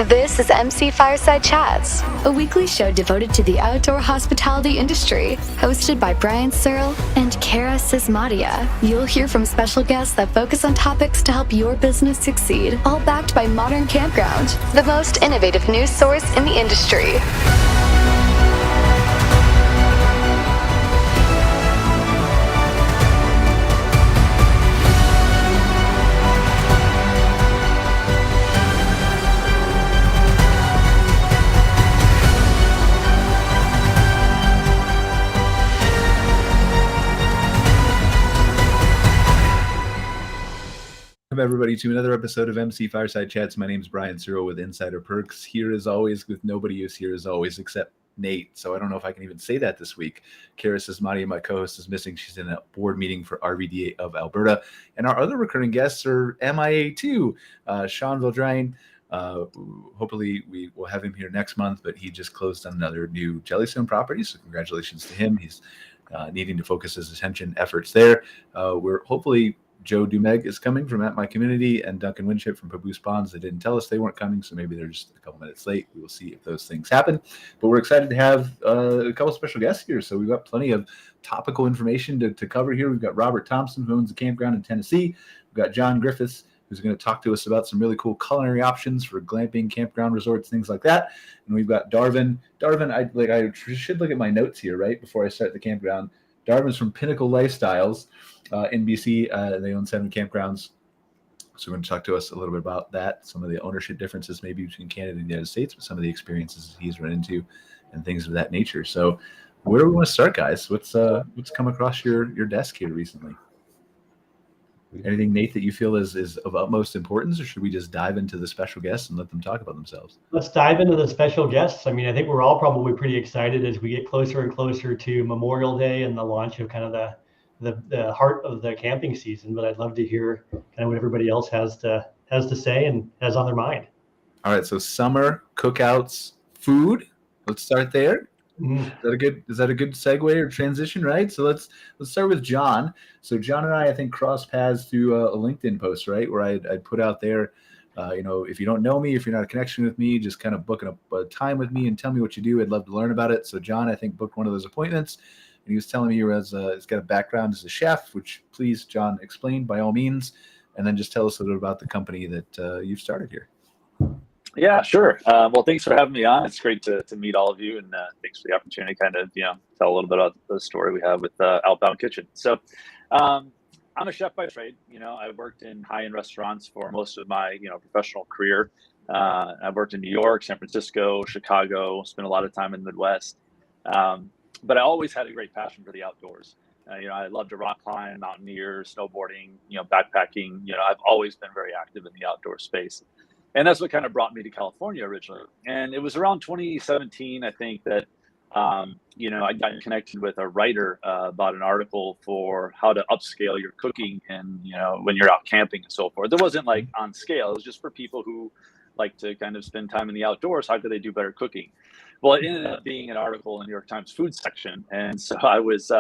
This is MC Fireside Chats, a weekly show devoted to the outdoor hospitality industry, hosted by Brian Searle and Kara Sismadia. You'll hear from special guests that focus on topics to help your business succeed, all backed by Modern Campground, the most innovative news source in the industry. Welcome everybody to another episode of MC Fireside Chats. My name is Brian Searle with Insider Perks. Here as always with nobody who's here as always except Nate. So I don't know if I can even say that this week. Kara Sismadia, my co-host, is missing. She's in a board meeting for RVDA of Alberta. And our other recurring guests are MIA too. Sean Vidrine. Hopefully we will have him here next month, but he just closed on another new Jellystone property. So congratulations to him. He's needing to focus his attention efforts there. We're hopefully Joe Duemig is coming from At My Community, and Duncan Winship from Papoose Ponds. They didn't tell us they weren't coming, so maybe they're just a couple minutes late. We will see if those things happen. But we're excited to have a couple special guests here. So we've got plenty of topical information to cover here. We've got Robert Thompson, who owns a campground in Tennessee. We've got John Griffiths, who's going to talk to us about some really cool culinary options for glamping, campground resorts, things like that. And we've got Darvin. Darvin, I should look at my notes here, right, before I start the campground. Darvin's from Pinnacle Lifestyles in BC. They own 7 campgrounds. So we're going to talk to us a little bit about that, some of the ownership differences maybe between Canada and the United States, but some of the experiences he's run into and things of that nature. So where do we want to start, guys? What's come across your desk here recently? Anything, Nate, that you feel is of utmost importance, or should we just dive into the special guests and let them talk about themselves? Let's dive into the special guests. I mean, I think we're all probably pretty excited as we get closer and closer to Memorial Day and the launch of kind of the heart of the camping season. But I'd love to hear kind of what everybody else has to say and has on their mind. All right, so summer cookouts, food. Let's start there. Is that a good segue or transition, right? So let's start with John. So John and I think crossed paths through a LinkedIn post, right, where I'd put out there, if you don't know me, if you're not a connection with me, just kind of booking up a time with me and tell me what you do. I'd love to learn about it. So John, I think, booked one of those appointments, and he was telling me he's got a background as a chef, which please, John, explain by all means, and then just tell us a little bit about the company that you've started here. Yeah, sure. Well, thanks for having me on. It's great to meet all of you, and thanks for the opportunity to kind of tell a little bit about the story we have with Outbound Kitchen. So I'm a chef by trade. I worked in high-end restaurants for most of my professional career. I've worked in New York, San Francisco, Chicago, spent a lot of time in the Midwest. But I always had a great passion for the outdoors. I love to rock climb, mountaineer, snowboarding, backpacking. I've always been very active in the outdoor space. And that's what kind of brought me to California originally. And it was around 2017, I think, that, I got connected with a writer about an article for how to upscale your cooking and, when you're out camping and so forth. It wasn't like on scale. It was just for people who like to kind of spend time in the outdoors. How could they do better cooking? Well, it ended up being an article in the New York Times food section. And so I was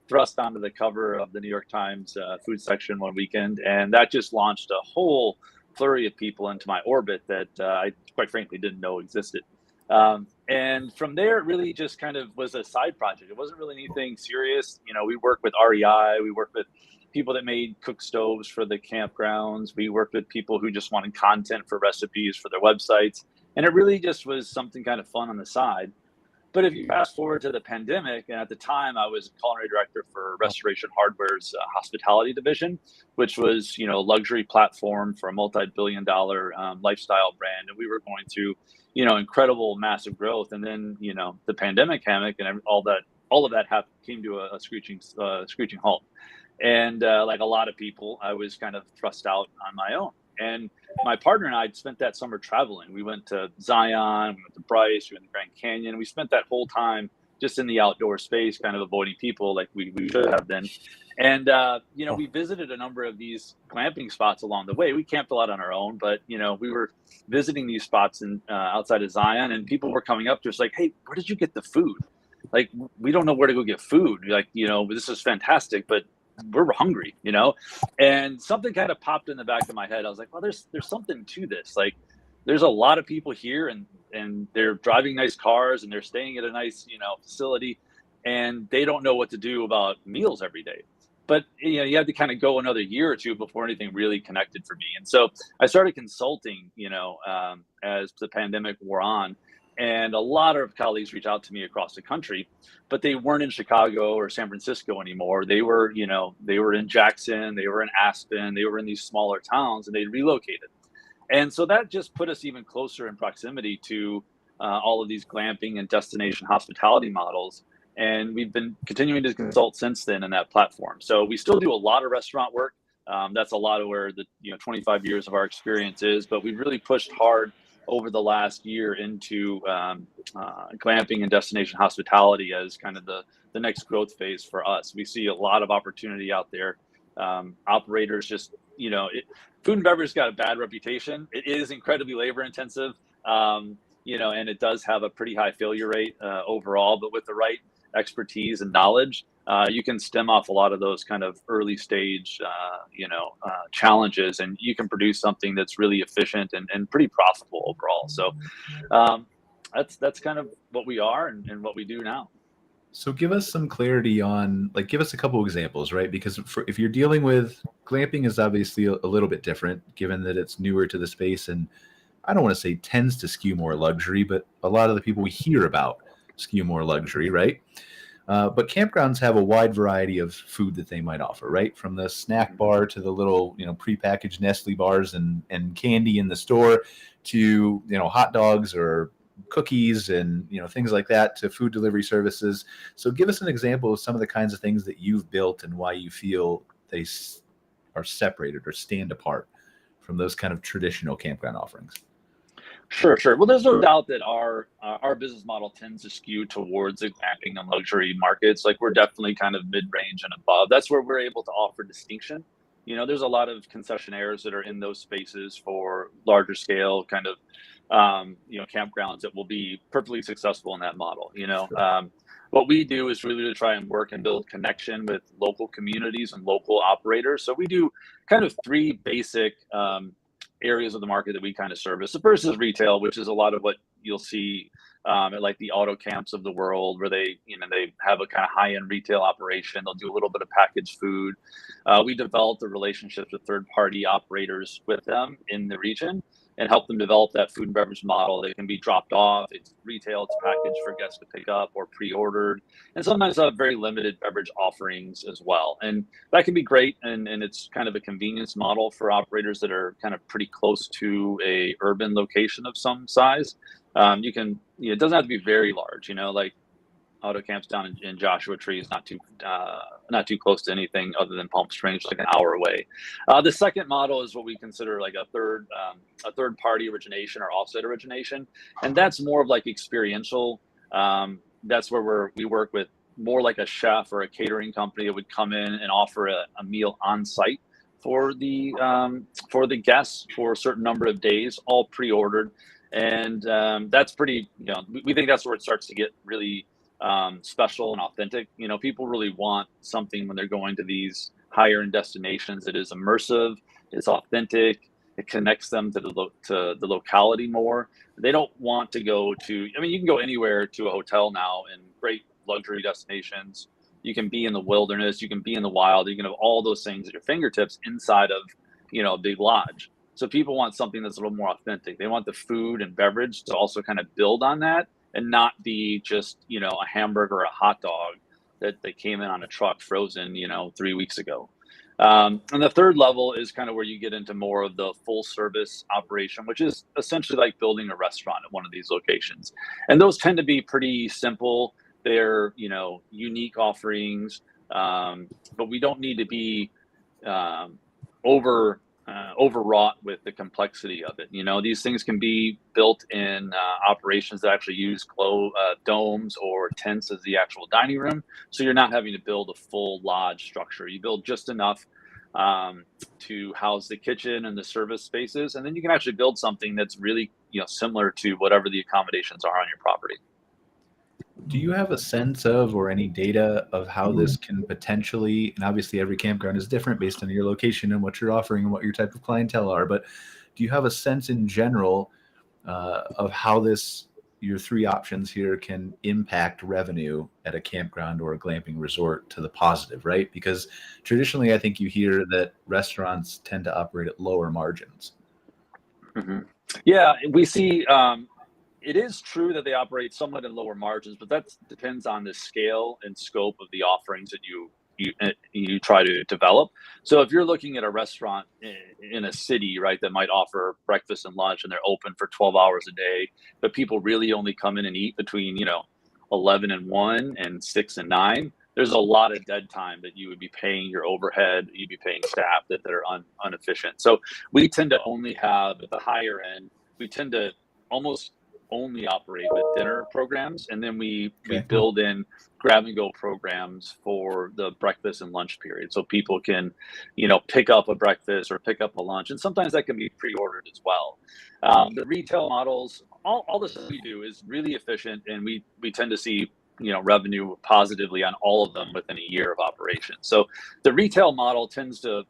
thrust onto the cover of the New York Times food section one weekend. And that just launched a whole flurry of people into my orbit that I quite frankly didn't know existed. And from there, it really just kind of was a side project. It wasn't really anything serious. We worked with REI. We worked with people that made cook stoves for the campgrounds. We worked with people who just wanted content for recipes for their websites. And it really just was something kind of fun on the side. But if you fast forward to the pandemic, and at the time I was culinary director for Restoration Hardware's hospitality division, which was, a luxury platform for a multi-billion-dollar lifestyle brand. And we were going through, incredible, massive growth. And then, the pandemic and all of that came to a screeching halt. And like a lot of people, I was kind of thrust out on my own. And my partner and I spent that summer traveling. We went to Zion, we went to Bryce, we went to Grand Canyon. We spent that whole time just in the outdoor space, kind of avoiding people like we should have been. And, we visited a number of these glamping spots along the way. We camped a lot on our own, but, we were visiting these spots outside of Zion, and people were coming up to us like, hey, where did you get the food? Like, we don't know where to go get food. Like, this is fantastic, but we're hungry, and something kind of popped in the back of my head. I was like, well, there's something to this. Like, there's a lot of people here and they're driving nice cars and they're staying at a nice, facility, and they don't know what to do about meals every day. But you have to kind of go another year or two before anything really connected for me. And so I started consulting, as the pandemic wore on, and a lot of colleagues reached out to me across the country, but they weren't in Chicago or San Francisco anymore. They were in Jackson, they were in Aspen, they were in these smaller towns, and they relocated. And so that just put us even closer in proximity to all of these glamping and destination hospitality models. And we've been continuing to consult since then in that platform. So we still do a lot of restaurant work. That's a lot of where the 25 years of our experience is, but we've really pushed hard over the last year into glamping and destination hospitality as kind of the next growth phase for us. We see a lot of opportunity out there. Operators just, food and beverage got a bad reputation. It is incredibly labor intensive, and it does have a pretty high failure rate overall, but with the right expertise and knowledge, you can stem off a lot of those kind of early stage, challenges, and you can produce something that's really efficient and pretty profitable overall. So that's kind of what we are and what we do now. So give us some clarity on, give us a couple examples, right? Because if you're dealing with glamping is obviously a little bit different, given that it's newer to the space, and I don't want to say tends to skew more luxury, but a lot of the people we hear about skew more luxury, right? But campgrounds have a wide variety of food that they might offer, right? From the snack bar to the little, prepackaged Nestle bars and candy in the store to, hot dogs or cookies and, things like that, to food delivery services. So give us an example of some of the kinds of things that you've built and why you feel they are separated or stand apart from those kind of traditional campground offerings. Sure. Well, there's no doubt that our business model tends to skew towards the glamping and luxury markets. Like, we're definitely kind of mid-range and above. That's where we're able to offer distinction. There's a lot of concessionaires that are in those spaces for larger scale kind of, campgrounds that will be perfectly successful in that model. Sure. What we do is really to try and work and build connection with local communities and local operators. So we do kind of three basic areas of the market that we kind of service. The first is retail, which is a lot of what you'll see at like the auto camps of the world, where they have a kind of high-end retail operation. They'll do a little bit of packaged food. We developed the relationships with third-party operators with them in the region and help them develop that food and beverage model. They can be dropped off. It's retail, it's packaged for guests to pick up or pre-ordered. And sometimes have very limited beverage offerings as well. And that can be great. And it's kind of a convenience model for operators that are kind of pretty close to a urban location of some size. It doesn't have to be very large, like auto camps down in Joshua Tree is not too close to anything other than Palm Springs, like an hour away. The second model is what we consider like a third party origination or offset origination, and that's more of like experiential. That's where we work with more like a chef or a catering company that would come in and offer a meal on site for the guests for a certain number of days, all pre-ordered, and that's pretty. We think that's where it starts to get really special and authentic. People really want something when they're going to these higher end destinations that is immersive, it's authentic, it connects them to the locality more. They don't want to go to, you can go anywhere to a hotel now in great luxury destinations. You can be in the wilderness, you can be in the wild, you can have all those things at your fingertips inside of, a big lodge. So people want something that's a little more authentic. They want the food and beverage to also kind of build on that, and not be just, a hamburger or a hot dog that they came in on a truck frozen, 3 weeks ago. And the third level is kind of where you get into more of the full service operation, which is essentially like building a restaurant at one of these locations. And those tend to be pretty simple. They're, unique offerings, but we don't need to be overwrought with the complexity of it. These things can be built in operations that actually use domes or tents as the actual dining room. So you're not having to build a full lodge structure. You build just enough to house the kitchen and the service spaces. And then you can actually build something that's really, similar to whatever the accommodations are on your property. Do you have a sense of, or any data of how this can potentially, and obviously every campground is different based on your location and what you're offering and what your type of clientele are, but do you have a sense in general of how your three options here can impact revenue at a campground or a glamping resort to the positive, right? Because traditionally, I think you hear that restaurants tend to operate at lower margins. Mm-hmm. Yeah, we see it is true that they operate somewhat in lower margins, but that depends on the scale and scope of the offerings that you try to develop. So if you're looking at a restaurant in a city, right, that might offer breakfast and lunch and they're open for 12 hours a day, but people really only come in and eat between, 11 and 1 and 6 and 9, there's a lot of dead time that you would be paying your overhead, you'd be paying staff that are inefficient. So we tend to only have, at the higher end, we tend to almost only operate with dinner programs, and then we build in grab and go programs for the breakfast and lunch period, so people can pick up a breakfast or pick up a lunch, and sometimes that can be pre-ordered as well. The retail models, all the stuff we do is really efficient, and we tend to see revenue positively on all of them within a year of operation. So the retail model tends to,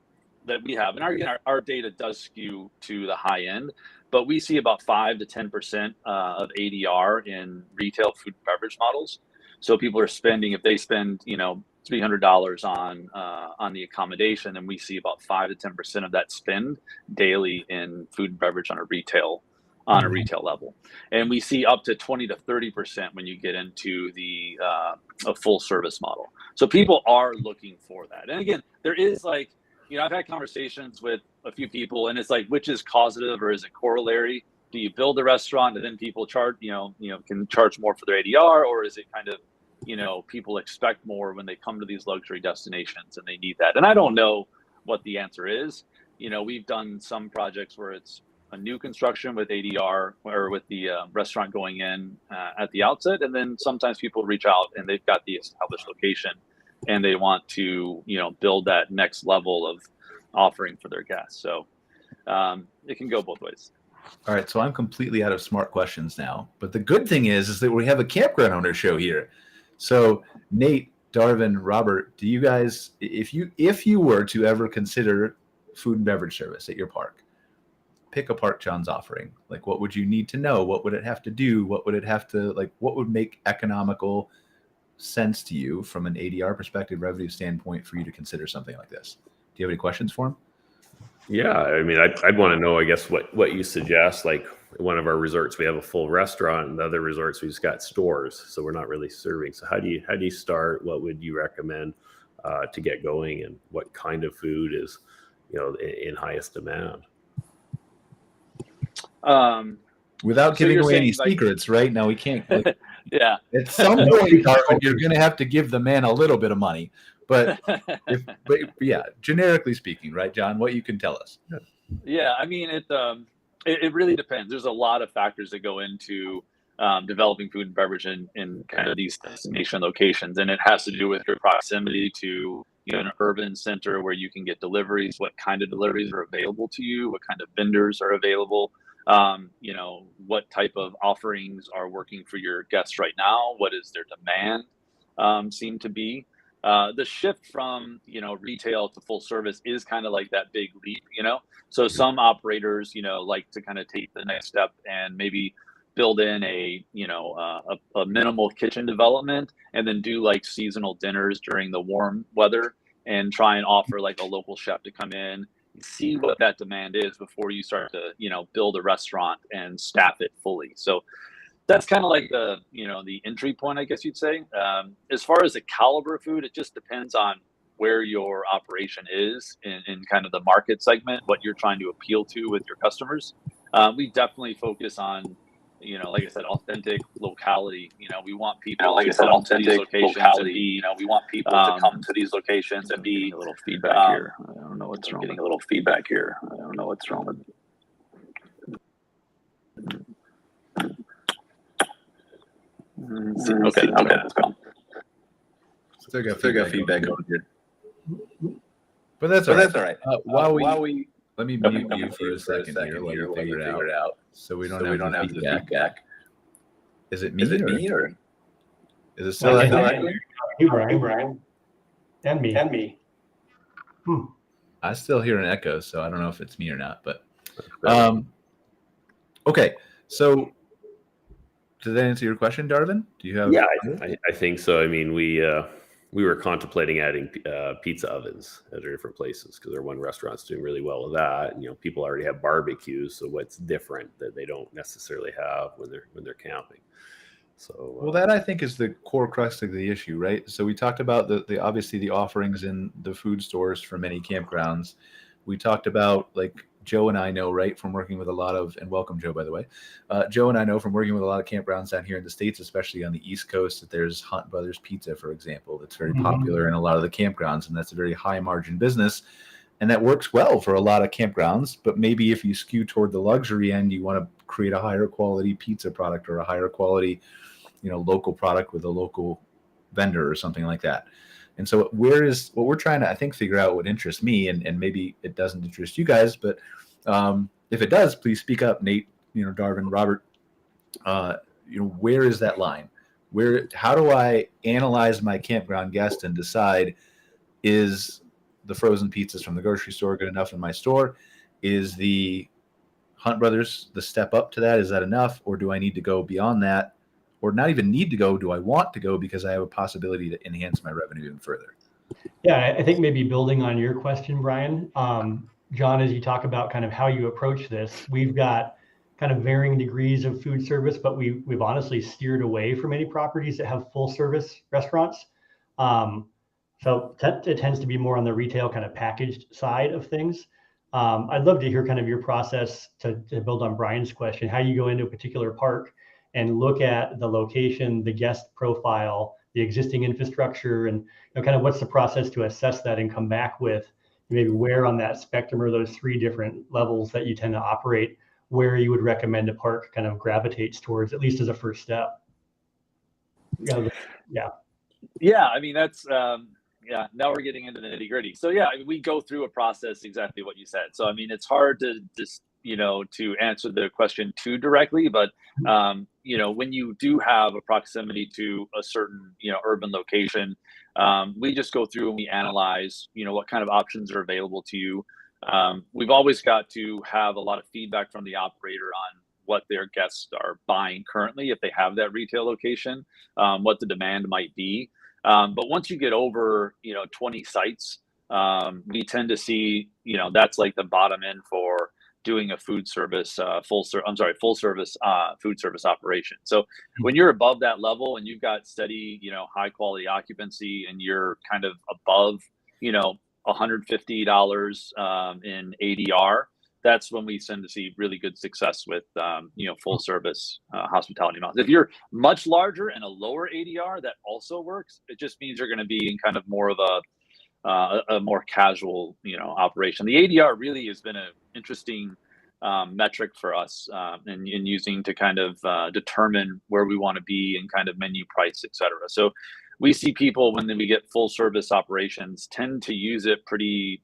that we have, and our data does skew to the high end, but we see about 5 to 10% of ADR in retail food and beverage models. So people are spending, if they spend $300 on the accommodation, and we see about 5 to 10% of that spend daily in food and beverage on a retail level, and we see up to 20 to 30% when you get into the a full service model. So people are looking for that, and again, there is I've had conversations with a few people, and it's like, which is causative or is it corollary? Do you build a restaurant and then people charge, can charge more for their ADR, or is it kind of, people expect more when they come to these luxury destinations and they need that? And I don't know what the answer is. We've done some projects where it's a new construction with ADR or with the restaurant going in at the outset, and then sometimes people reach out and they've got the established location and they want to, build that next level of offering for their guests. So it can go both ways. All right, so I'm completely out of smart questions now. But the good thing is that we have a campground owner show here. So Nate, Darvin, Robert, do you guys, if you were to ever consider food and beverage service at your park, pick apart John's offering. Like, what would you need to know? What would it have to do? What would it have to, what would make economical sense to you from an ADR perspective, revenue standpoint, for you to consider something like this? Do you have any questions for him? Yeah, I mean, I'd want to know, I guess, what you suggest. Like, one of our resorts, we have a full restaurant, and the other resorts, we just got stores, so we're not really serving. So how do you start? What would you recommend to get going, and what kind of food is in highest demand? Without giving away any secrets, right? Now we can't. Yeah. At some point, Darvin, you're going to have to give the man a little bit of money. But yeah, generically speaking, right, John, what you can tell us. Yeah, I mean, it really depends. There's a lot of factors that go into developing food and beverage in kind of these destination locations, and it has to do with your proximity to an urban center where you can get deliveries, what kind of deliveries are available to you, what kind of vendors are available, what type of offerings are working for your guests right now, what is their demand seem to be. The shift from retail to full service is kind of like that big leap, so some operators like to kind of take the next step and maybe build in a minimal kitchen development, and then do like seasonal dinners during the warm weather and try and offer like a local chef to come in, see what that demand is before you start to build a restaurant and staff it fully. So that's kind of like the entry point, I guess you'd say. As far as the caliber of food, it just depends on where your operation is in kind of the market segment, what you're trying to appeal to with your customers. We definitely focus on, like I said, authentic locality. We want people, like I said, authentic locality. We want people to come to these locations and be a little feedback here. I don't know what's wrong. Getting a little feedback here. I don't know what's wrong with. Okay, that's gone. Still got feedback over here. But that's all right. While we let me mute you for a second here. Let me figure it out. So we don't have the feedback. Is it me or is it still You, Brian. And me. I still hear an echo, so I don't know if it's me or not. But okay. So does that answer your question, Darvin? Do you have? Yeah, I think so. I mean, we were contemplating adding pizza ovens at different places because our one restaurant's doing really well with that. And, people already have barbecues, so what's different that they don't necessarily have when they're camping? So well, that I think is the core crux of the issue, right? So we talked about the obviously the offerings in the food stores for many campgrounds. We talked about, like, Joe and I know, right, from working with a lot of, and welcome Joe, by the way. Joe and I know from working with a lot of campgrounds down here in the States, especially on the East Coast, that there's Hunt Brothers Pizza, for example, that's very popular in a lot of the campgrounds, and that's a very high margin business. And that works well for a lot of campgrounds, but maybe if you skew toward the luxury end, you want to create a higher quality pizza product or a higher quality, local product with a local vendor or something like that. And so what we're trying to, I think, figure out what interests me, and maybe it doesn't interest you guys, but if it does, please speak up, Nate, Darvin, Robert. Where is that line? How do I analyze my campground guest and decide, is the frozen pizzas from the grocery store good enough in my store? Is the Hunt Brothers the step up to that? Is that enough? Or do I need to go beyond that? Or not even need to go, do I want to go because I have a possibility to enhance my revenue even further? Yeah, I think maybe building on your question, Brian, John, as you talk about kind of how you approach this, we've got kind of varying degrees of food service, but we've honestly steered away from any properties that have full service restaurants. So it tends to be more on the retail kind of packaged side of things. I'd love to hear kind of your process to build on Brian's question, how you go into a particular park and look at the location, the guest profile, the existing infrastructure, and kind of what's the process to assess that and come back with maybe where on that spectrum or those three different levels that you tend to operate, where you would recommend a park kind of gravitates towards, at least as a first step. Yeah. I mean, that's, now we're getting into the nitty gritty. So we go through a process, exactly what you said. So, I mean, it's hard to just, to answer the question too directly, but, when you do have a proximity to a certain, urban location, we just go through and we analyze, what kind of options are available to you. We've always got to have a lot of feedback from the operator on what their guests are buying currently, if they have that retail location, what the demand might be. But once you get over, 20 sites, we tend to see, that's like the bottom end for doing a food service, full service food service operation. So when you're above that level and you've got steady, high quality occupancy, and you're kind of above, $150 in ADR, that's when we tend to see really good success with, full service hospitality models. If you're much larger and a lower ADR, that also works. It just means you're going to be in kind of more of a more casual, operation. The ADR really has been an interesting metric for us in using to kind of determine where we want to be and kind of menu price, et cetera. So we see people, when we get full service operations, tend to use it pretty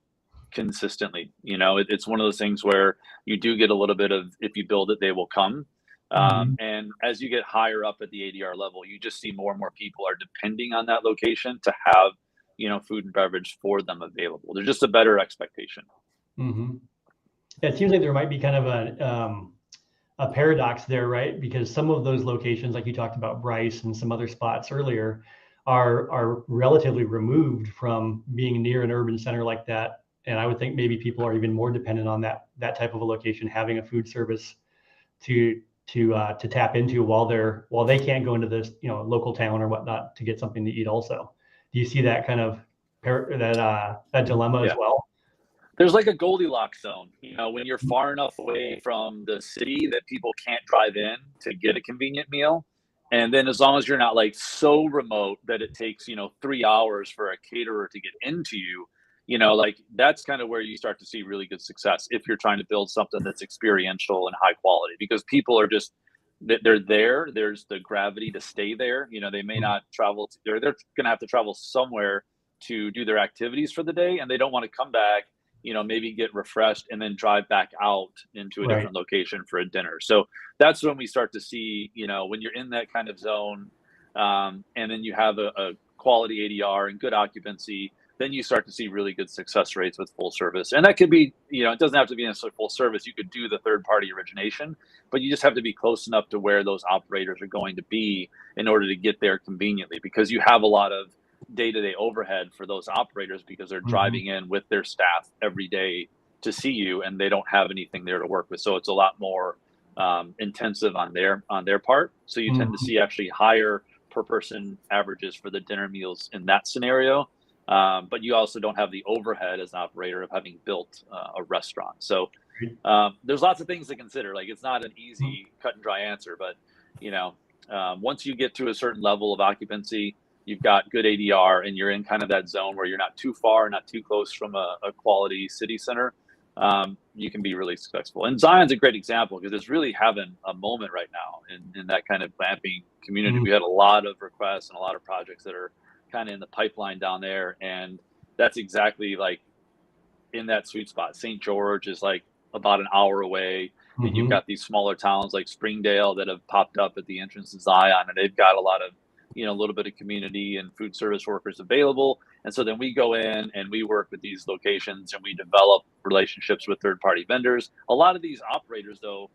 consistently. It's one of those things where you do get a little bit of, if you build it, they will come. And as you get higher up at the ADR level, you just see more and more people are depending on that location to have, food and beverage for them available. There's just a better expectation. It seems like there might be kind of a paradox there, right? Because some of those locations, like you talked about Bryce and some other spots earlier, are relatively removed from being near an urban center like that. And I would think maybe people are even more dependent on that type of a location, having a food service to tap into while they can't go into this, local town or whatnot to get something to eat also. Do you see that kind of that dilemma as well? There's like a Goldilocks zone, when you're far enough away from the city that people can't drive in to get a convenient meal. And then as long as you're not like so remote that it takes, 3 hours for a caterer to get into you, like that's kind of where you start to see really good success if you're trying to build something that's experiential and high quality, because people are just, they're there. There's the gravity to stay there. They may not travel. They're going to have to travel somewhere to do their activities for the day, and they don't want to come back, maybe get refreshed and then drive back out into a different location for a dinner. So that's when we start to see, when you're in that kind of zone, and then you have a quality ADR and good occupancy, then you start to see really good success rates with full service. And that could be, it doesn't have to be necessarily full service. You could do the third party origination, but you just have to be close enough to where those operators are going to be in order to get there conveniently, because you have a lot of day-to-day overhead for those operators because they're driving in with their staff every day to see you, and they don't have anything there to work with. So it's a lot more intensive on their part. So you tend to see actually higher per person averages for the dinner meals in that scenario. But you also don't have the overhead as an operator of having built a restaurant. So there's lots of things to consider. Like, it's not an easy cut and dry answer, but once you get to a certain level of occupancy, you've got good ADR, and you're in kind of that zone where you're not too far, not too close from a quality city center, you can be really successful. And Zion's a great example because it's really having a moment right now in that kind of glamping community. We had a lot of requests and a lot of projects that are kind of in the pipeline down there, and that's exactly like in that sweet spot. St. George is like about an hour away, and you've got these smaller towns like Springdale that have popped up at the entrance to Zion, and they've got a lot of a little bit of community and food service workers available. And so then we go in and we work with these locations and we develop relationships with third-party vendors. A lot of these operators, though,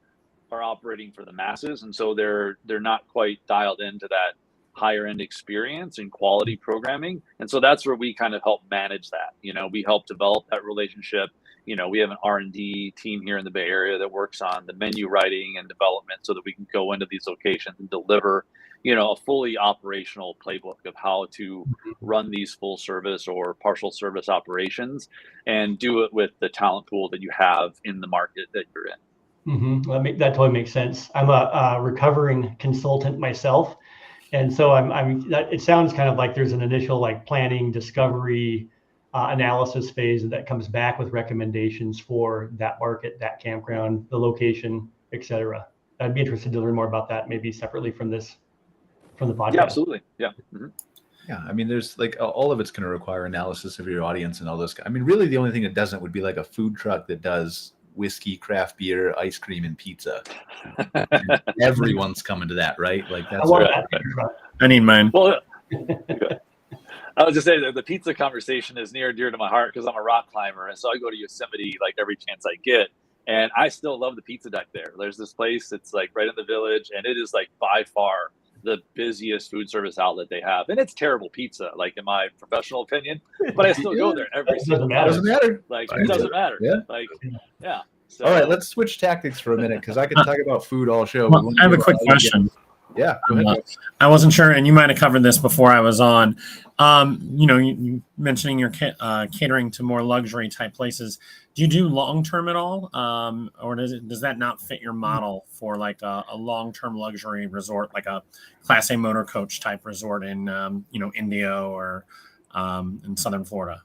are operating for the masses, and so they're not quite dialed into that higher end experience and quality programming. And so that's where we kind of help manage that. We help develop that relationship. We have an R&D team here in the Bay Area that works on the menu writing and development so that we can go into these locations and deliver, a fully operational playbook of how to run these full service or partial service operations and do it with the talent pool that you have in the market that you're in. That totally makes sense. I'm a recovering consultant myself. And so it sounds kind of like there's an initial like planning, discovery, analysis phase that comes back with recommendations for that market, that campground, the location, et cetera. I'd be interested to learn more about that, maybe separately from the podcast. Yeah, absolutely. Yeah. Yeah. I mean, there's like all of it's going to require analysis of your audience and all those. I mean, really the only thing that doesn't would be like a food truck that does whiskey, craft beer, ice cream, and pizza. And everyone's coming to that, right? Like that's I need mine. Well, I was just saying that the pizza conversation is near and dear to my heart because I'm a rock climber, and so I go to Yosemite like every chance I get, and I still love the pizza deck there. There's this place that's like right in the village, and it is like by far the busiest food service outlet they have, and it's terrible pizza, like in my professional opinion. But I still go there every single time. Doesn't matter. Like it doesn't matter. Yeah. Like yeah. So, all right, let's switch tactics for a minute because I can talk about food all show. Well, I have a quick question. Yeah, go ahead. I wasn't sure, and you might have covered this before I was on. You mentioning you're catering to more luxury type places. Do you do long term at all, or does that not fit your model for like a long term luxury resort, like a Class A motor coach type resort in India or in Southern Florida?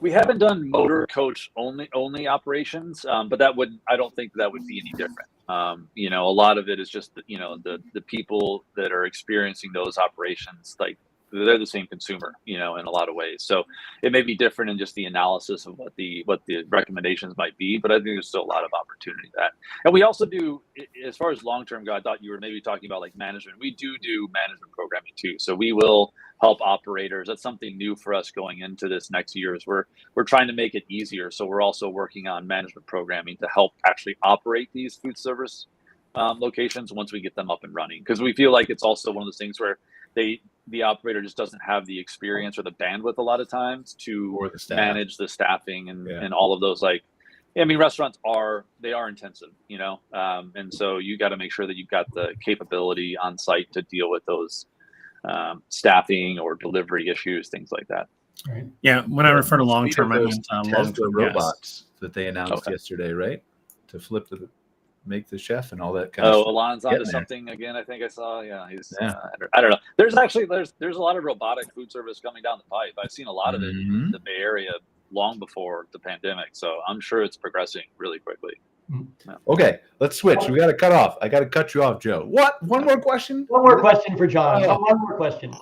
We haven't done motor coach only operations, but I don't think that would be any different. A lot of it is just the people that are experiencing those operations, like they're the same consumer, in a lot of ways. So it may be different in just the analysis of what the recommendations might be, but I think there's still a lot of opportunity to that. And we also do, as far as long-term go, I thought you were maybe talking about like management. We do management programming too. So we will help operators. That's something new for us going into this next year is we're trying to make it easier. So we're also working on management programming to help actually operate these food service locations once we get them up and running. Because we feel like it's also one of those things where the operator just doesn't have the experience or the bandwidth a lot of times to manage the staffing and all of those. Like, I mean, restaurants are intensive, and so you got to make sure that you've got the capability on site to deal with those staffing or delivery issues, things like that. Right. Yeah. When I refer to long term, I meant Tesla robots that they announced yesterday, right? To make the chef and all that kind of stuff. Alon's onto something again. I think I saw. Yeah, I don't know. There's a lot of robotic food service coming down the pipe. I've seen a lot of it in the Bay Area long before the pandemic. So I'm sure it's progressing really quickly. Yeah. Okay, let's switch. We got to cut off. I got to cut you off, Joe. What? One more question? One more question for John. One more question.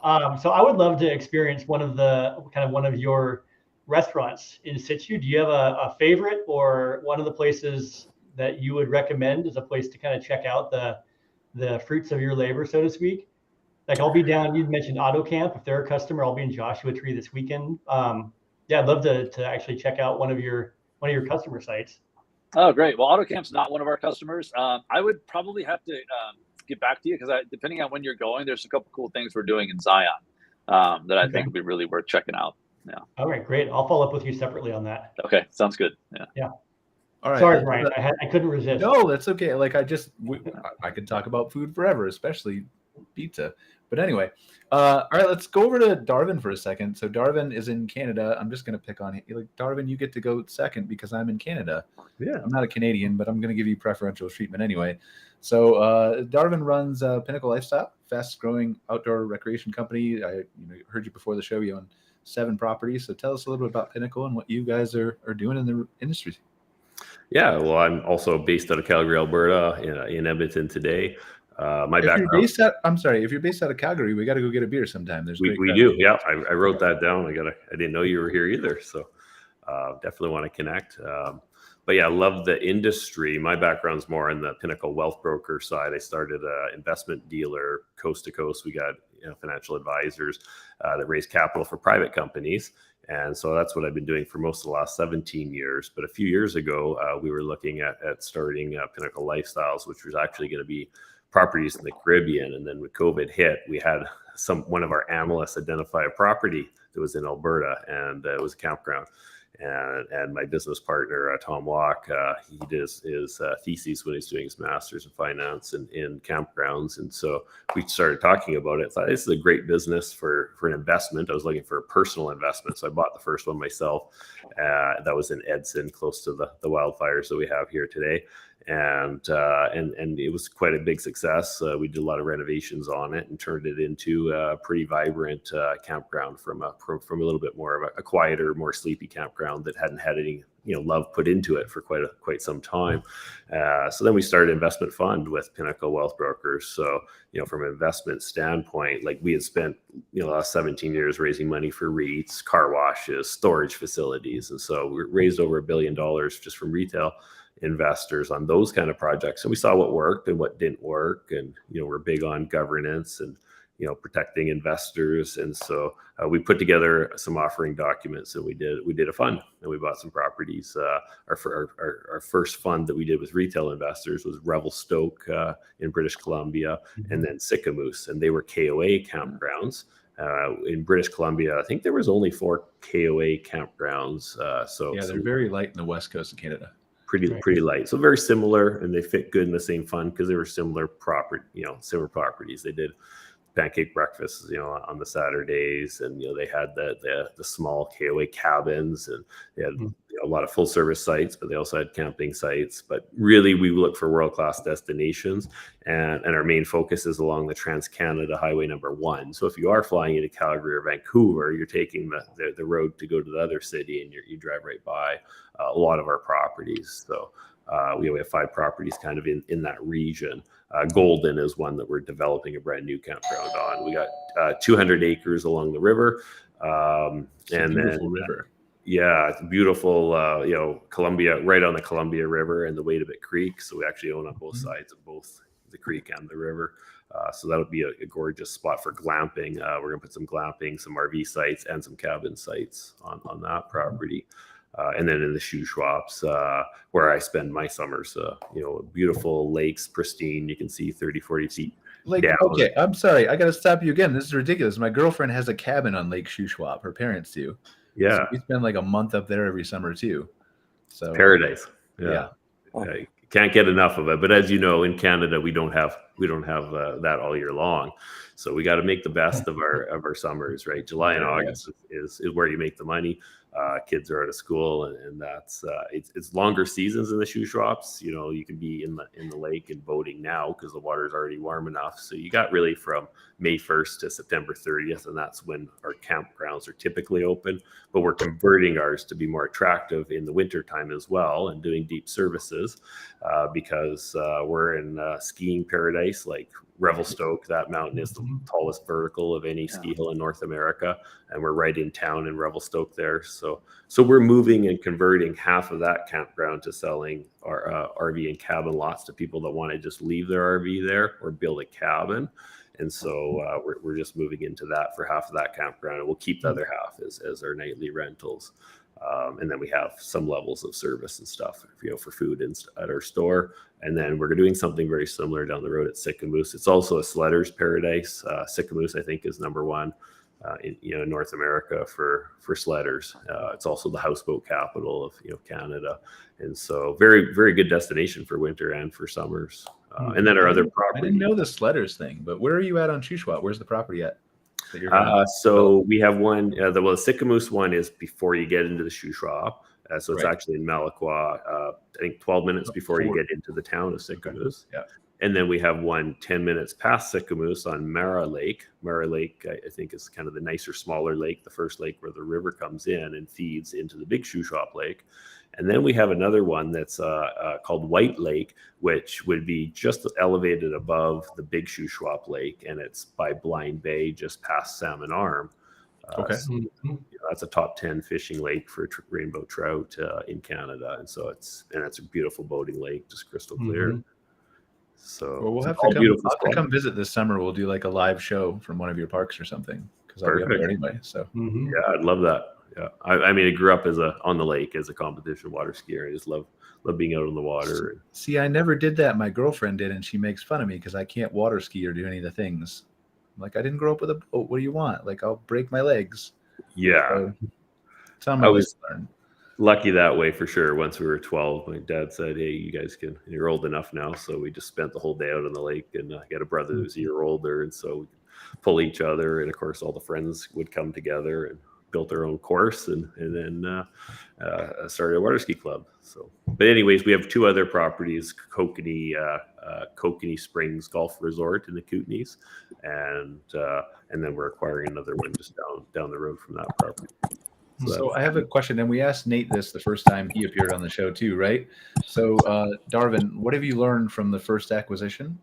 So I would love to experience one of your restaurants in situ. Do you have a favorite or one of the places that you would recommend as a place to kind of check out the fruits of your labor, so to speak? Like I'll be down, you mentioned Auto Camp. If they're a customer, I'll be in Joshua Tree this weekend. I'd love to actually check out one of your customer sites. Oh, great. Well, AutoCamp's not one of our customers. I would probably have to get back to you because depending on when you're going, there's a couple cool things we're doing in Zion that I think would be really worth checking out. Yeah. All right, great. I'll follow up with you separately on that. Okay, sounds good. Yeah. All right. Sorry, Brian. I couldn't resist. No, that's okay. Like I could talk about food forever, especially pizza. But anyway, all right, let's go over to Darvin for a second. So Darvin is in Canada. I'm just going to pick on him. Like, Darvin, you get to go second because I'm in Canada. Yeah. I'm not a Canadian, but I'm going to give you preferential treatment anyway. So Darvin runs Pinnacle Lifestyle, fastest growing outdoor recreation company. I heard you before the show. You own 7 properties. So tell us a little bit about Pinnacle and what you guys are doing in the industry. Yeah, well, I'm also based out of Calgary, Alberta, in Edmonton today. My background. If you're based out of Calgary, we got to go get a beer sometime. We do. Yeah, I wrote that down. I didn't know you were here either, so definitely want to connect. But yeah, I love the industry. My background's more in the Pinnacle wealth broker side. I started an investment dealer coast to coast. We got financial advisors that raise capital for private companies. And so that's what I've been doing for most of the last 17 years. But a few years ago, we were looking at starting Pinnacle Lifestyles, which was actually going to be properties in the Caribbean. And then when COVID hit, we had one of our analysts identify a property that was in Alberta, and it was a campground. And my business partner, Tom Wach, he did his thesis when he's doing his master's in finance in campgrounds. And so we started talking about it. I thought, this is a great business for an investment. I was looking for a personal investment. So I bought the first one myself. That was in Edson, close to the wildfires that we have here today. And it was quite a big success. We did a lot of renovations on it and turned it into a pretty vibrant campground from a little bit more of a quieter, more sleepy campground that hadn't had any love put into it for quite some time. So then we started investment fund with Pinnacle Wealth Brokers. So from an investment standpoint, like we had spent the last 17 years raising money for REITs, car washes, storage facilities, and so we raised over $1 billion just from retail investors on those kind of projects. And we saw what worked and what didn't work. And, we're big on governance and, protecting investors. And so we put together some offering documents, and we did a fund, and we bought some properties. Our first fund that we did with retail investors was Revelstoke in British Columbia, and then Sicamous, and they were KOA campgrounds. In British Columbia, I think there was only 4 KOA campgrounds. They're very light in the west coast of Canada. Pretty light, so very similar, and they fit good in the same fund because they were similar properties. They did pancake breakfasts, on the Saturdays, and they had the small KOA cabins, and they had a lot of full service sites, but they also had camping sites. But really, we look for world-class destinations, and our main focus is along the Trans-Canada Highway number 1. So if you are flying into Calgary or Vancouver, you're taking the road to go to the other city, and you drive right by a lot of our properties. So we have 5 properties kind of in that region. Golden is one that we're developing a brand new campground on. We got 200 acres along the river. River. Yeah, it's beautiful, Columbia, right on the Columbia River and the Wadabit Creek. So we actually own on both sides of both the creek and the river. So that'll be a gorgeous spot for glamping. We're going to put some glamping, some RV sites, and some cabin sites on that property. And then in the shoe shops, where I spend my summers, beautiful lakes, pristine. You can see 30, 40 feet down. Okay, I'm sorry. I got to stop you again. This is ridiculous. My girlfriend has a cabin on Lake Shuswap. Her parents do. Yeah. So we spend like a month up there every summer too. So paradise. Yeah. Can't get enough of it. But as you know, in Canada, we don't have that all year long. So we got to make the best of our summers, right? July and August is where you make the money. Kids are out of school, and that's it's longer seasons in the shoe shops. You can be in the lake and boating now because the water is already warm enough. So you got really from May 1st to September 30th, and that's when our campgrounds are typically open. But we're converting ours to be more attractive in the winter time as well, and doing deep services because we're in skiing paradise like Revelstoke. That mountain is the tallest vertical of any ski hill in North America, and we're right in town in Revelstoke there. So we're moving and converting half of that campground to selling our RV and cabin lots to people that want to just leave their RV there or build a cabin. And so we're just moving into that for half of that campground, and we'll keep the other half as our nightly rentals. And then we have some levels of service and stuff, for food at our store. And then we're doing something very similar down the road at Sicamous. It's also a sledder's paradise. Sicamous, I think, is number one in North America for sledders. It's also the houseboat capital of Canada, and so very, very good destination for winter and for summers. And then our other property. I didn't know the sledders thing, but where are you at on Shuswap? Where's the property at? So we have one. The Sicamous one is before you get into the Shuswap. So it's actually in Malacqua. I think 12 minutes before you get into the town of Sicamous. Okay. Yeah. And then we have one 10 minutes past Sicamous on Mara Lake. Mara Lake, I think, is kind of the nicer, smaller lake, the first lake where the river comes in and feeds into the big Shuswap Lake. And then we have another one that's called White Lake, which would be just elevated above the big Shuswap Lake, and it's by Blind Bay, just past Salmon Arm. Okay. So, that's a top 10 fishing lake for rainbow trout in Canada, and so it's a beautiful boating lake, just crystal clear. So we'll have to come visit this summer. We'll do like a live show from one of your parks or something, because I'll be up there anyway. So yeah, I'd love that. Yeah, I mean, I grew up on the lake as a competition water skier. I just love being out on the water. See, I never did that. My girlfriend did, and she makes fun of me because I can't water ski or do any of the things. I'm like, I didn't grow up with a boat. What do you want? Like, I'll break my legs. Yeah, so, some of us learn. Lucky that way for sure. Once we were 12, my dad said, "Hey, you guys you're old enough now." So we just spent the whole day out on the lake, and I got a brother who's a year older, and so we could pull each other, and of course all the friends would come together and built our own course, and then started a water ski club. So, but anyways, we have two other properties: Kokanee Springs Golf Resort in the Kootenays, and then we're acquiring another one just down the road from that property. So I have a question, and we asked Nate this the first time he appeared on the show too, right? So Darvin, what have you learned from the first acquisition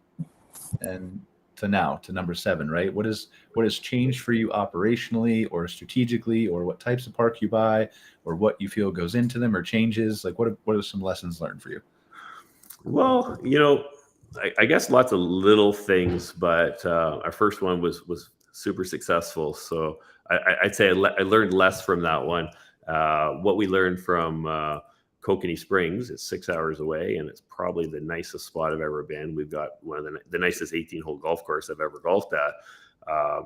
and to now, to number 7, right? What has changed for you operationally or strategically, or what types of park you buy, or what you feel goes into them or changes? Like, what are some lessons learned for you? Well, I guess lots of little things, but our first one was super successful. So I'd say I learned less from that one. What we learned from Kokanee Springs is 6 hours away, and it's probably the nicest spot I've ever been. We've got one of the nicest 18-hole golf course I've ever golfed at.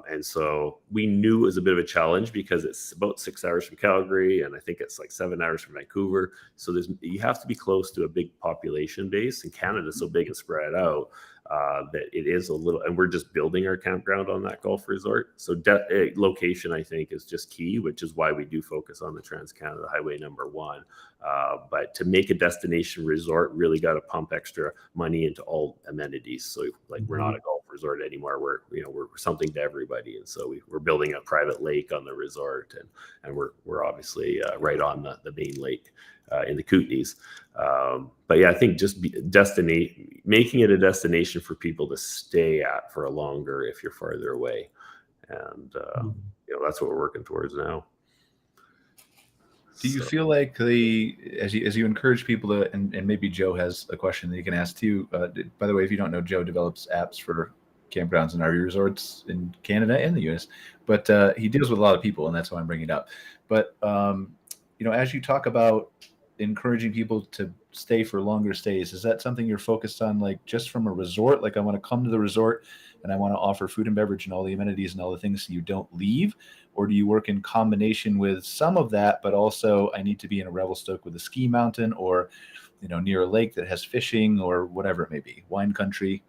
And so we knew it was a bit of a challenge because it's about 6 hours from Calgary, and I think it's like 7 hours from Vancouver. So you have to be close to a big population base, and Canada's so big and spread out that it is a little, and we're just building our campground on that golf resort. So location, I think, is just key, which is why we do focus on the Trans-Canada Highway number 1. But to make a destination resort, really got to pump extra money into all amenities. So like, we're not a golf resort anymore. We're something to everybody, and so we're building a private lake on the resort, and we're obviously right on the main lake in the Kootenays. But yeah, I think just making it a destination for people to stay at for a longer if you're farther away, and that's what we're working towards now. Do you feel like as you encourage people to, and maybe Joe has a question that you can ask too. By the way, if you don't know, Joe develops apps for campgrounds and RV resorts in Canada and the US, but he deals with a lot of people, and that's why I'm bringing it up. But as you talk about encouraging people to stay for longer stays, is that something you're focused on, like just from a resort? Like, I want to come to the resort and I want to offer food and beverage and all the amenities and all the things so you don't leave? Or do you work in combination with some of that, but also I need to be in a Revelstoke with a ski mountain, or near a lake that has fishing, or whatever it may be, wine country?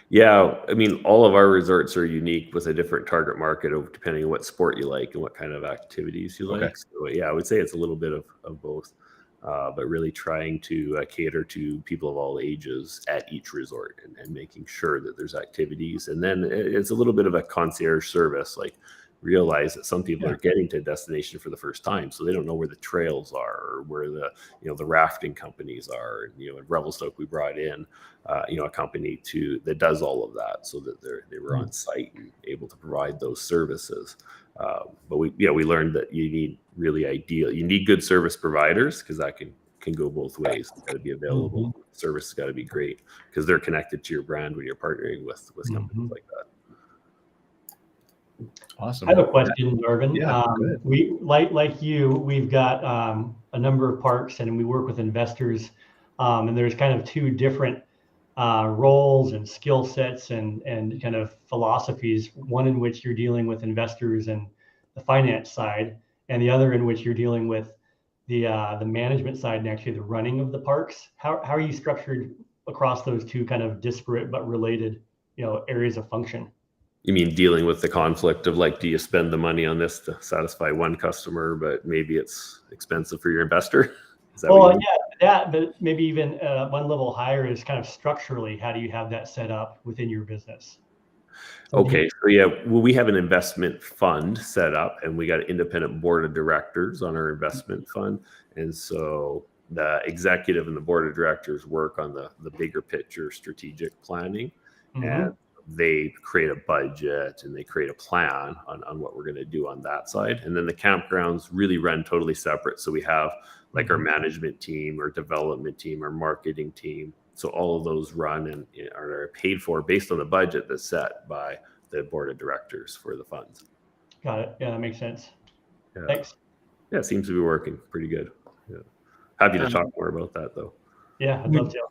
Yeah, I mean, all of our resorts are unique with a different target market depending on what sport you like and what kind of activities you like. Okay. So yeah, I would say it's a little bit of both, but really trying to cater to people of all ages at each resort, and making sure that there's activities. And then it's a little bit of a concierge service, like realize that some people are getting to a destination for the first time, so they don't know where the trails are or where the rafting companies are. And at Revelstoke, we brought in a company that does all of that, so that they were on site and able to provide those services. But we learned that you need good service providers, because that can can go both ways. It's got to be available. Service has got to be great because they're connected to your brand when you're partnering with companies like that. Awesome. I have a question, Darvin. Yeah, good. We like you, we've got a number of parks, and we work with investors, and there's kind of two different roles and skill sets and kind of philosophies. One in which you're dealing with investors and the finance side, and the other in which you're dealing with the management side and actually the running of the parks. How are you structured across those two kind of disparate but related, areas of function? You mean dealing with the conflict of like, do you spend the money on this to satisfy one customer, but maybe it's expensive for your investor? Is that Well, yeah, that, but maybe even one level higher is kind of structurally, how do you have that set up within your business? Okay, so yeah, well, we have an investment fund set up, and we got an independent board of directors on our investment fund, and so the executive and the board of directors work on the bigger picture strategic planning, and they create a budget and they create a plan on what we're going to do on that side. And then the campgrounds really run totally separate. So we have like our management team, our development team, our marketing team. So all of those run and are paid for based on the budget that's set by the board of directors for the funds. Got it. Yeah, that makes sense. Yeah. Thanks. Yeah, it seems to be working pretty good. Yeah. Happy to talk more about that though. Yeah, I'd love to.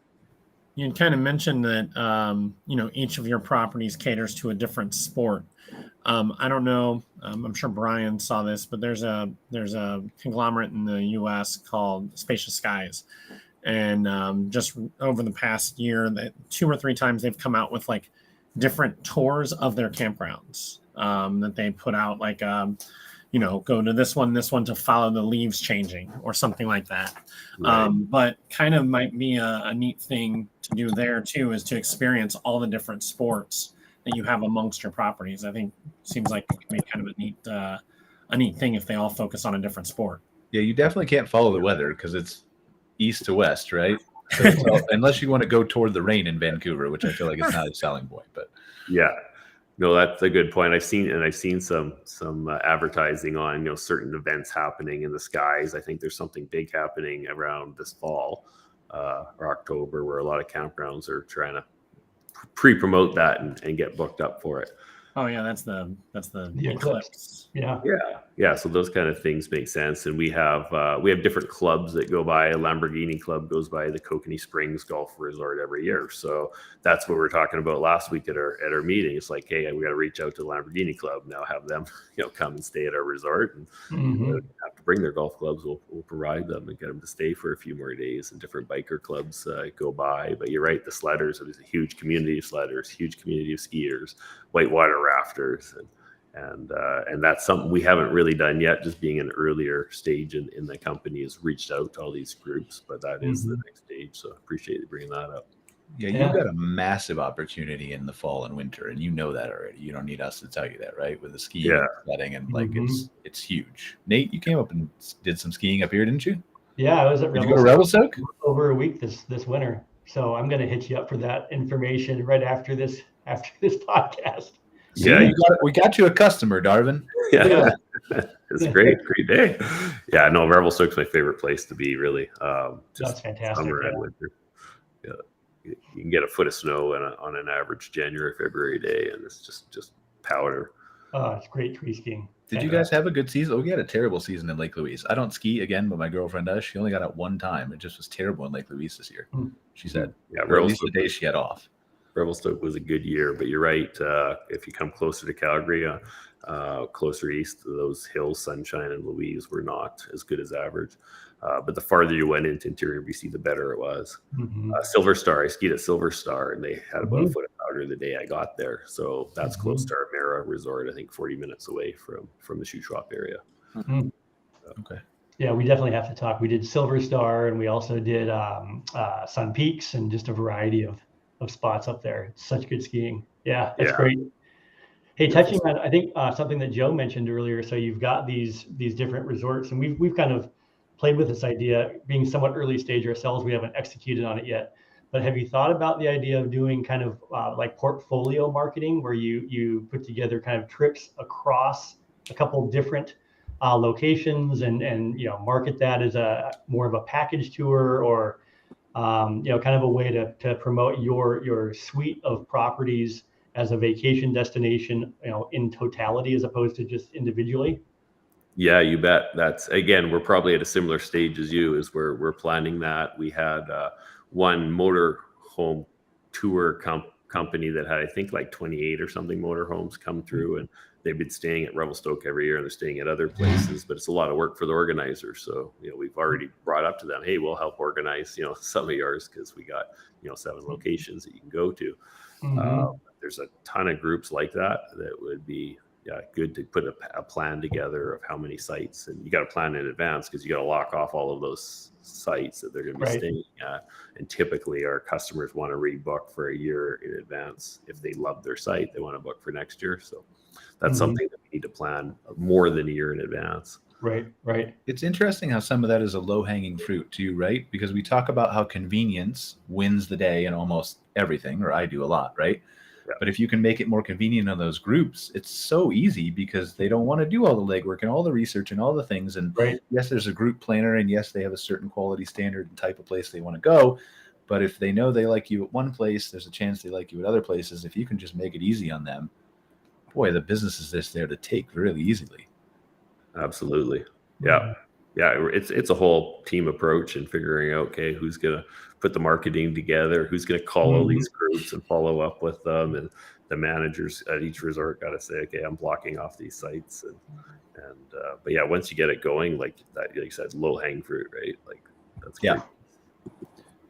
You kind of mentioned that, each of your properties caters to a different sport. I don't know. I'm sure Brian saw this, but there's a conglomerate in the U.S. called Spacious Skies, and just over the past year, that 2 or 3 times they've come out with like different tours of their campgrounds that they put out, like go to this one to follow the leaves changing or something like that. Right. But kind of might be a neat thing to do there too, is to experience all the different sports that you have amongst your properties. I think it seems like it could be kind of a neat thing if they all focus on a different sport. Yeah, you definitely can't follow the weather because it's east to west, right? So unless you want to go toward the rain in Vancouver, which I feel like it's not a selling point, but yeah. No, that's a good point. I've seen some advertising on certain events happening in the skies. I think there's something big happening around this fall or October where a lot of campgrounds are trying to pre-promote that and get booked up for it. Oh yeah, that's the eclipse. Yeah. So those kind of things make sense, and we have different clubs that go by. A Lamborghini club goes by the Kokanee Springs Golf Resort every year. So that's what we were talking about last week at our meeting. It's like, hey, we got to reach out to the Lamborghini club now, have them come and stay at our resort, and have to bring their golf clubs. We'll provide them and get them to stay for a few more days. And different biker clubs go by. But you're right, the sledders. There's a huge community of sledders, huge community of skiers, whitewater rafters, and that's something we haven't really done yet. Just being an earlier stage in the company has reached out to all these groups, but that is the next stage. So appreciate you bringing that up. Yeah, you've got a massive opportunity in the fall and winter, and you know that already. You don't need us to tell you that, right? With the skiing and sledding, and like it's huge. Nate, you came up and did some skiing up here, didn't you? Yeah, I was at Did you go to Revelstoke over a week this winter. So I'm going to hit you up for that information right after this podcast. Yeah, we got you a customer, Darvin. Yeah. It's a great day. Yeah, no, Revelstoke's my favorite place to be, really. That's fantastic. Summer and winter. Yeah, you can get a foot of snow on an average January, February day, and it's just powder. Oh, it's great tree skiing. Did you guys have a good season? Oh, we had a terrible season in Lake Louise. I don't ski again, but my girlfriend does. She only got out one time. It just was terrible in Lake Louise this year. She said, or at least the day she had off. Revelstoke was a good year, but you're right. If you come closer to Calgary, closer east, those hills, Sunshine and Louise, were not as good as average. But the farther you went into interior BC, the better it was. Silver Star, I skied at Silver Star, and they had about a foot of powder the day I got there. So that's close to our Mara Resort, I think 40 minutes away from the shoe shop area. Okay. Yeah, we definitely have to talk. We did Silver Star, and we also did Sun Peaks, and just a variety of spots up there. It's such good skiing. Yeah, that's great. Hey, touching on, I think something that Joe mentioned earlier. So you've got these different resorts, and we've kind of played with this idea, being somewhat early stage ourselves. We haven't executed on it yet, but have you thought about the idea of doing kind of like portfolio marketing, where you put together kind of trips across a couple different locations and market that as a more of a package tour, or kind of a way to promote your suite of properties as a vacation destination, in totality as opposed to just individually? Yeah, you bet. That's, again, we're probably at a similar stage as you, is we're planning that. We had one motor home tour company that had, I think, like 28 or something motorhomes come through, and they've been staying at Revelstoke every year, and they're staying at other places, but it's a lot of work for the organizers. So, we've already brought up to them, hey, we'll help organize, some of yours, because we got, 7 locations that you can go to. There's a ton of groups like that would be good to put a plan together of how many sites, and you got to plan in advance, because you got to lock off all of those sites that they're going to be staying at. And typically our customers want to rebook for a year in advance. If they love their site, they want to book for next year. So that's something that we need to plan more than a year in advance. Right. It's interesting how some of that is a low-hanging fruit too, right? Because we talk about how convenience wins the day in almost everything, or I do a lot, right? Yeah. But if you can make it more convenient on those groups, it's so easy, because they don't want to do all the legwork and all the research and all the things. And yes, there's a group planner, and yes, they have a certain quality standard and type of place they want to go. But if they know they like you at one place, there's a chance they like you at other places. If you can just make it easy on them, boy, the business is just there to take really easily. Absolutely. Yeah. It's a whole team approach, and figuring out, okay, who's going to put the marketing together, who's going to call all these groups and follow up with them, and the managers at each resort got to say, okay, I'm blocking off these sites, but yeah, once you get it going, like that, like you said, low hanging fruit, right? Like that's great.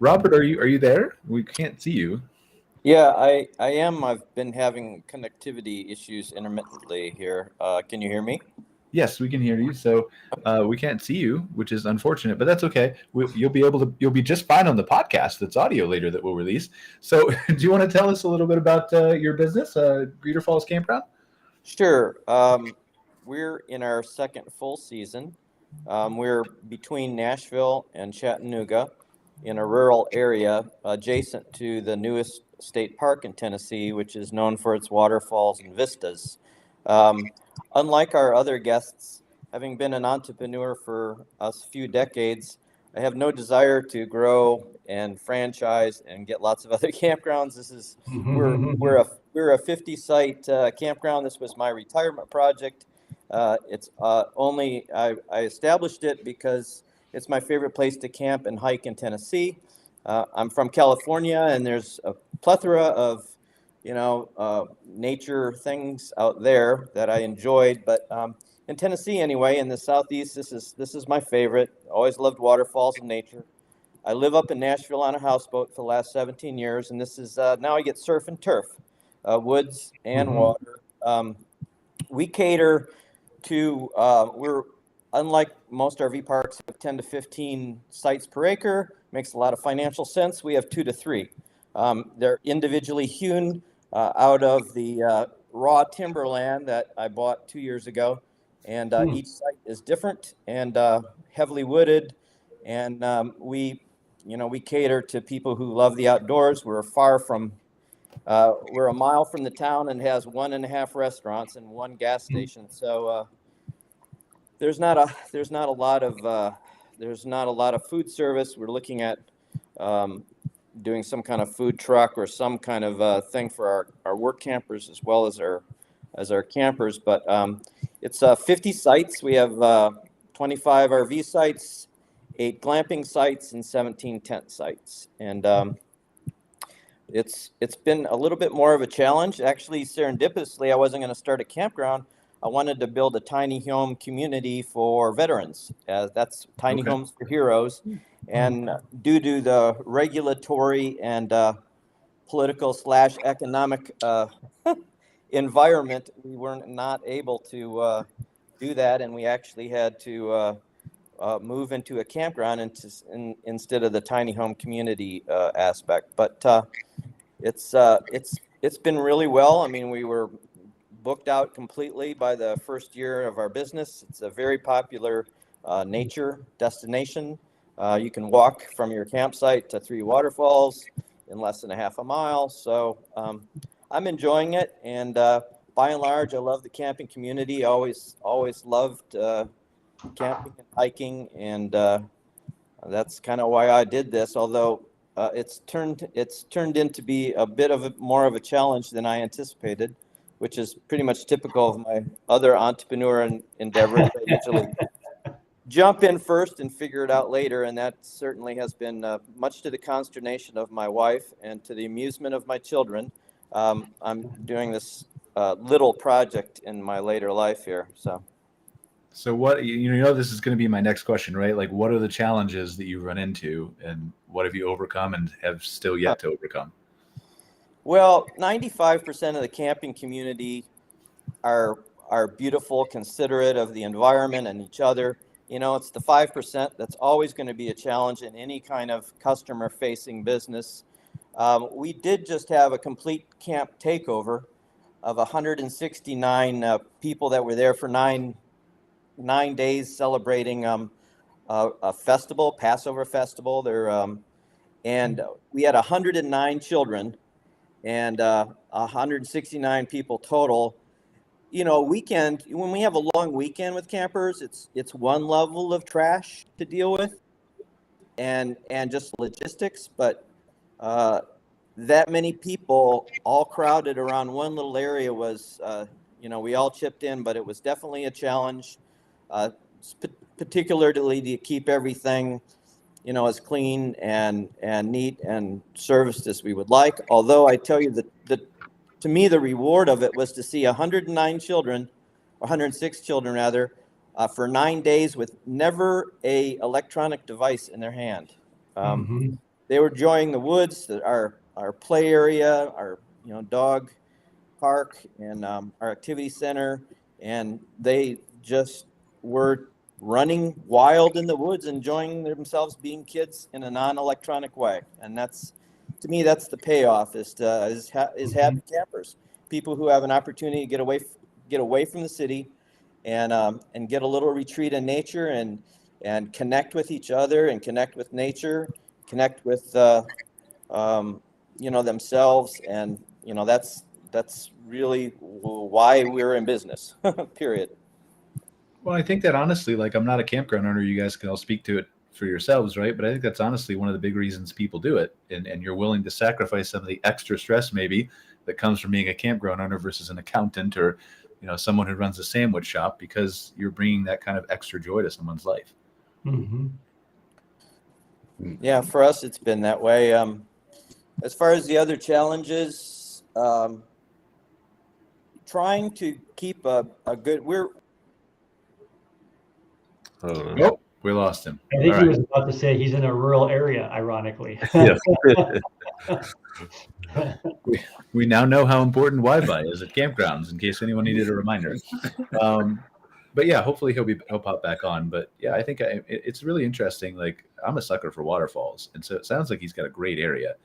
Robert, are you there? We can't see you. Yeah, I am. I've been having connectivity issues intermittently here. Can you hear me? Yes, we can hear you. So we can't see you, which is unfortunate, but that's okay. You'll be just fine on the podcast. That's audio later that we'll release. So do you want to tell us a little bit about your business, Greeter Falls Campground? Sure. We're in our second full season. We're between Nashville and Chattanooga, in a rural area adjacent to the newest state park in Tennessee, which is known for its waterfalls and vistas. Unlike our other guests, having been an entrepreneur for a few decades, I have no desire to grow and franchise and get lots of other campgrounds. This is we're a 50-site campground. This was my retirement project. It's only I established it because it's my favorite place to camp and hike in Tennessee. I'm from California, and there's a plethora of nature things out there that I enjoyed, but in Tennessee anyway, in the Southeast, this is my favorite. Always loved waterfalls and nature. I live up in Nashville on a houseboat for the last 17 years, and this is now I get surf and turf, woods and water. We cater to we're unlike most RV parks, have 10 to 15 sites per acre. Makes a lot of financial sense. We have 2 to 3. They're individually hewn out of the raw timberland that I bought 2 years ago, and each site is different and heavily wooded. And we cater to people who love the outdoors. We're a mile from the town and has 1.5 restaurants and 1 gas station. So there's not a lot of food service. We're looking at doing some kind of food truck or some kind of thing for our work campers as well as our campers. But it's 50 sites. We have 25 RV sites, 8 glamping sites, and 17 tent sites. And it's been a little bit more of a challenge. Actually, serendipitously, I wasn't going to start a campground. I wanted to build a tiny home community for veterans. That's tiny homes for heroes. And due to the regulatory and political/economic environment, we were not able to do that, and we actually had to move into a campground instead of the tiny home community aspect. But it's been really well. I mean, we were booked out completely by the first year of our business. It's a very popular nature destination. You can walk from your campsite to 3 waterfalls in less than a half a mile. So I'm enjoying it, and by and large, I love the camping community. Always loved camping and hiking, and that's kind of why I did this. Although it's turned into be a bit of more of a challenge than I anticipated, which is pretty much typical of my other entrepreneur endeavors. I usually jump in first and figure it out later, and that certainly has been much to the consternation of my wife and to the amusement of my children. I'm doing this little project in my later life here. So what, this is going to be my next question, right? Like, what are the challenges that you run into, and what have you overcome and have still yet to overcome? Well, 95% of the camping community are beautiful, considerate of the environment and each other. It's the 5% that's always going to be a challenge in any kind of customer-facing business. We did just have a complete camp takeover of 169 people that were there for nine days celebrating a festival, Passover festival. And we had 109 children and 169 people total. Weekend, when we have a long weekend with campers, it's one level of trash to deal with and just logistics, but that many people all crowded around one little area was, we all chipped in, but it was definitely a challenge, particularly to keep everything, as clean and neat and serviced as we would like. Although I tell you that to me, the reward of it was to see 109 children, 106 children rather, for 9 days with never a electronic device in their hand. They were enjoying the woods, our play area, our dog park, and our activity center, and they just were running wild in the woods, enjoying themselves, being kids in a non-electronic way. And that's, to me, that's the payoff, is happy campers, people who have an opportunity to get away from the city and get a little retreat in nature and connect with each other and connect with nature, connect with themselves, and that's really why we're in business. Period. Well, I think that honestly, like, I'm not a campground owner. You guys can all speak to it for yourselves, right? But I think that's honestly one of the big reasons people do it, and you're willing to sacrifice some of the extra stress maybe that comes from being a campground owner versus an accountant or someone who runs a sandwich shop, because you're bringing that kind of extra joy to someone's life. Yeah, for us it's been that way. As far as the other challenges, trying to keep a good, Nope, we lost him. I think he was about to say he's in a rural area, ironically. Yes. We now know how important Wi-Fi is at campgrounds, in case anyone needed a reminder. But yeah, hopefully he'll pop back on. But yeah, I think it's really interesting. Like, I'm a sucker for waterfalls, and so it sounds like he's got a great area.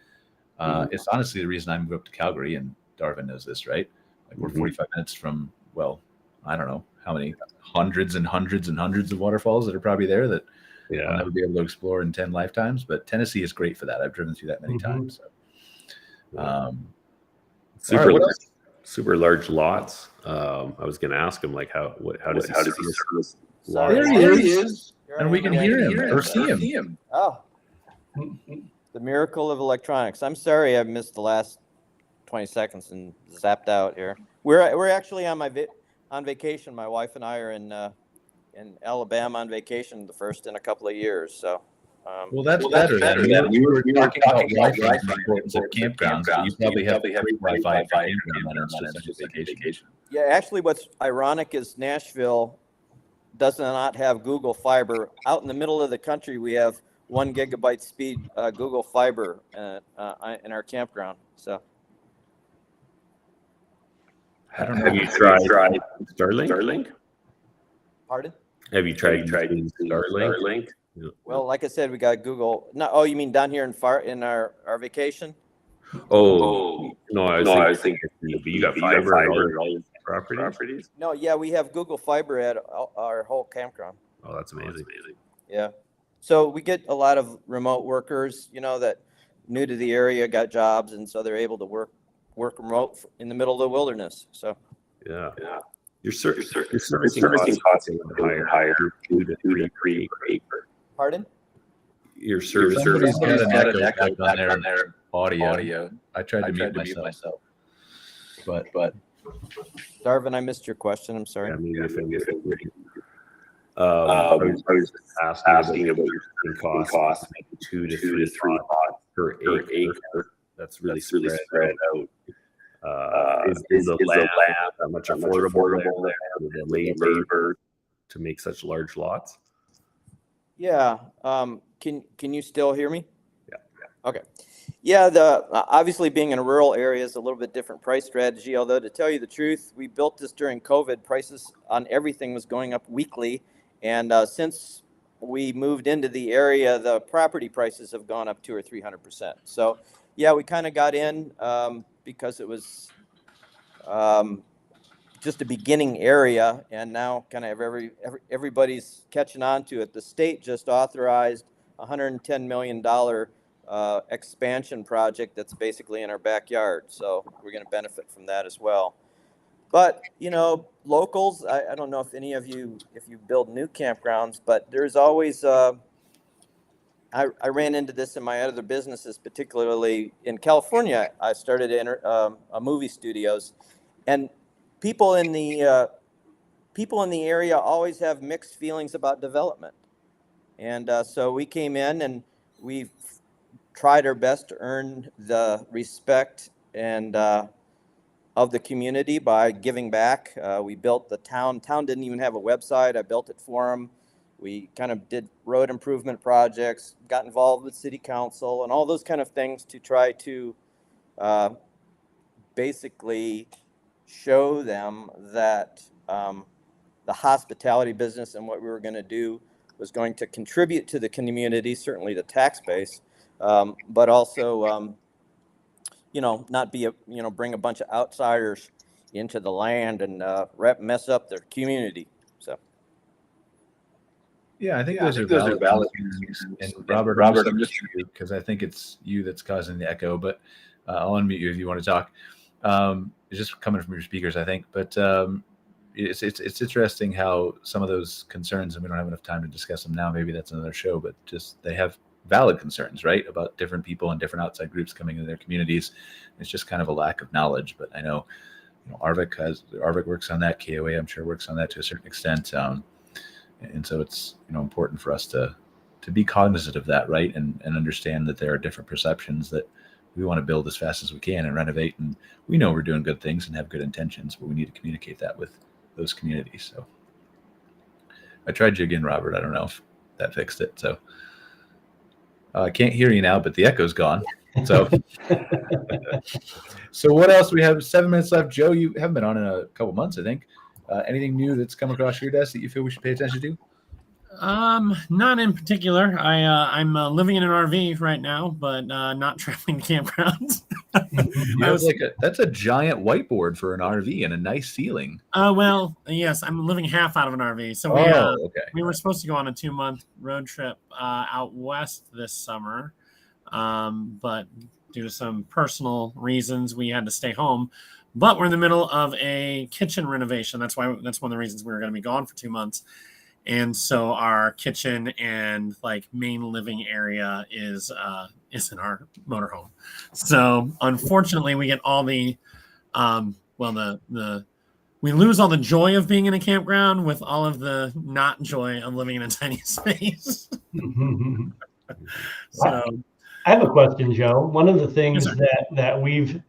It's honestly the reason I moved up to Calgary, and Darvin knows this, right? Like, we're 45 minutes from, well, I don't know how many hundreds and hundreds and hundreds of waterfalls that are probably there that I'll never be able to explore in 10 lifetimes. But Tennessee is great for that. I've driven through that many times. So. Super large lots. I was going to ask him, like, how does he service? There he is. And we can hear him or see him. Oh, the miracle of electronics. I'm sorry I missed the last 20 seconds and zapped out here. We're actually on vacation. My wife and I are in Alabama on vacation, the first in a couple of years. So. Well, that's better. We were talking about Wi-Fi importance at campgrounds. But you probably have free Wi-Fi at campground, and it's just vacation. Yeah, actually, what's ironic is Nashville does not have Google Fiber. Out in the middle of the country, we have 1 gigabit speed Google Fiber in our campground. So. Have you tried Starlink? Pardon? Have you tried Starlink? Well, like I said, we got Google. No, oh, you mean down here in our vacation? Oh no, I was thinking you got fiber at all your properties. No, yeah, we have Google Fiber at our whole campground. Oh, that's amazing. Yeah, so we get a lot of remote workers, that new to the area, got jobs, and so they're able to work remote in the middle of the wilderness. So. Yeah. Your servicing costs are higher 2 to 3 per acre. Pardon? Your service. Somebody's got an echo back on their audio. I tried to mute myself. But Darvin, I missed your question. I'm sorry. Yeah, maybe I was asking about your servicing costs, maybe 2 to 3 per acre. That's really spread out. Is the land that much affordable there? The labor to make such large lots? Yeah. Can you still hear me? Yeah. Okay. Yeah. Obviously being in a rural area is a little bit different price strategy. Although to tell you the truth, we built this during COVID. Prices on everything was going up weekly, and since we moved into the area, the property prices have gone up 200 or 300%. So yeah, we kind of got in because it was just a beginning area, and now kind of everybody's catching on to it. The state just authorized $110 million expansion project that's basically in our backyard, so we're going to benefit from that as well. But locals, I don't know if any of you, if you build new campgrounds, but there's always I ran into this in my other businesses, particularly in California. I started a movie studios, and people in the area always have mixed feelings about development. And so we came in and we've tried our best to earn the respect and of the community by giving back. We built the town. Town didn't even have a website. I built it for them. We kind of did road improvement projects, got involved with city council and all those kind of things to try to basically show them that the hospitality business and what we were going to do was going to contribute to the community, certainly the tax base, but also, not be bring a bunch of outsiders into the land and mess up their community. So. Yeah, I think those are valid concerns. And Robert, I'm just because I think it's you that's causing the echo, but I'll unmute you if you want to talk. It's just coming from your speakers, I think. But it's interesting how some of those concerns, and we don't have enough time to discuss them now. Maybe that's another show, but just they have valid concerns, right, about different people and different outside groups coming into their communities. It's just kind of a lack of knowledge. But I know, Arvik works on that. KOA, I'm sure, works on that to a certain extent. And so it's important for us to be cognizant of that, right, and understand that there are different perceptions, that we want to build as fast as we can and renovate, and we know we're doing good things and have good intentions, but we need to communicate that with those communities. So I tried you again, Robert. I don't know if that fixed it. So I can't hear you now, but the echo's gone. So so what else? We have 7 minutes left. Joe, you haven't been on in a couple months, I think. Anything new that's come across your desk that you feel we should pay attention to? Not in particular. I'm living in an RV right now, but not traveling to campgrounds. That's a giant whiteboard for an RV and a nice ceiling. Well, yes, I'm living half out of an RV. So we were supposed to go on a 2-month road trip out west this summer, but due to some personal reasons, we had to stay home. But we're in the middle of a kitchen renovation. That's one of the reasons we were going to be gone for 2 months. And so our kitchen and main living area is in our motorhome. So unfortunately, we get all the we lose all the joy of being in a campground with all of the not joy of living in a tiny space. So I have a question, Joe. One of the things that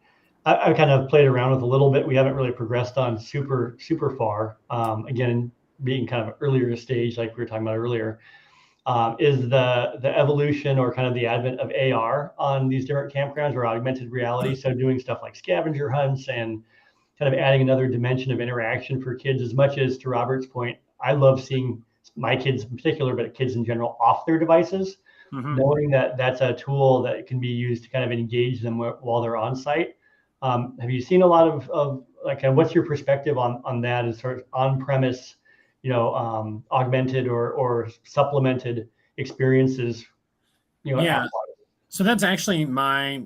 I kind of played around with a little bit, we haven't really progressed on super far. Again, being kind of earlier stage, like we were talking about earlier, is the evolution or kind of the advent of AR on these different campgrounds, or augmented reality. So doing stuff like scavenger hunts and kind of adding another dimension of interaction for kids. As much as, to Robert's point, I love seeing my kids in particular, but kids in general, off their devices, knowing that that's a tool that can be used to kind of engage them while they're on site. Have you seen a lot of what's your perspective on that as sort of on-premise, augmented or supplemented experiences? Yeah. So that's actually my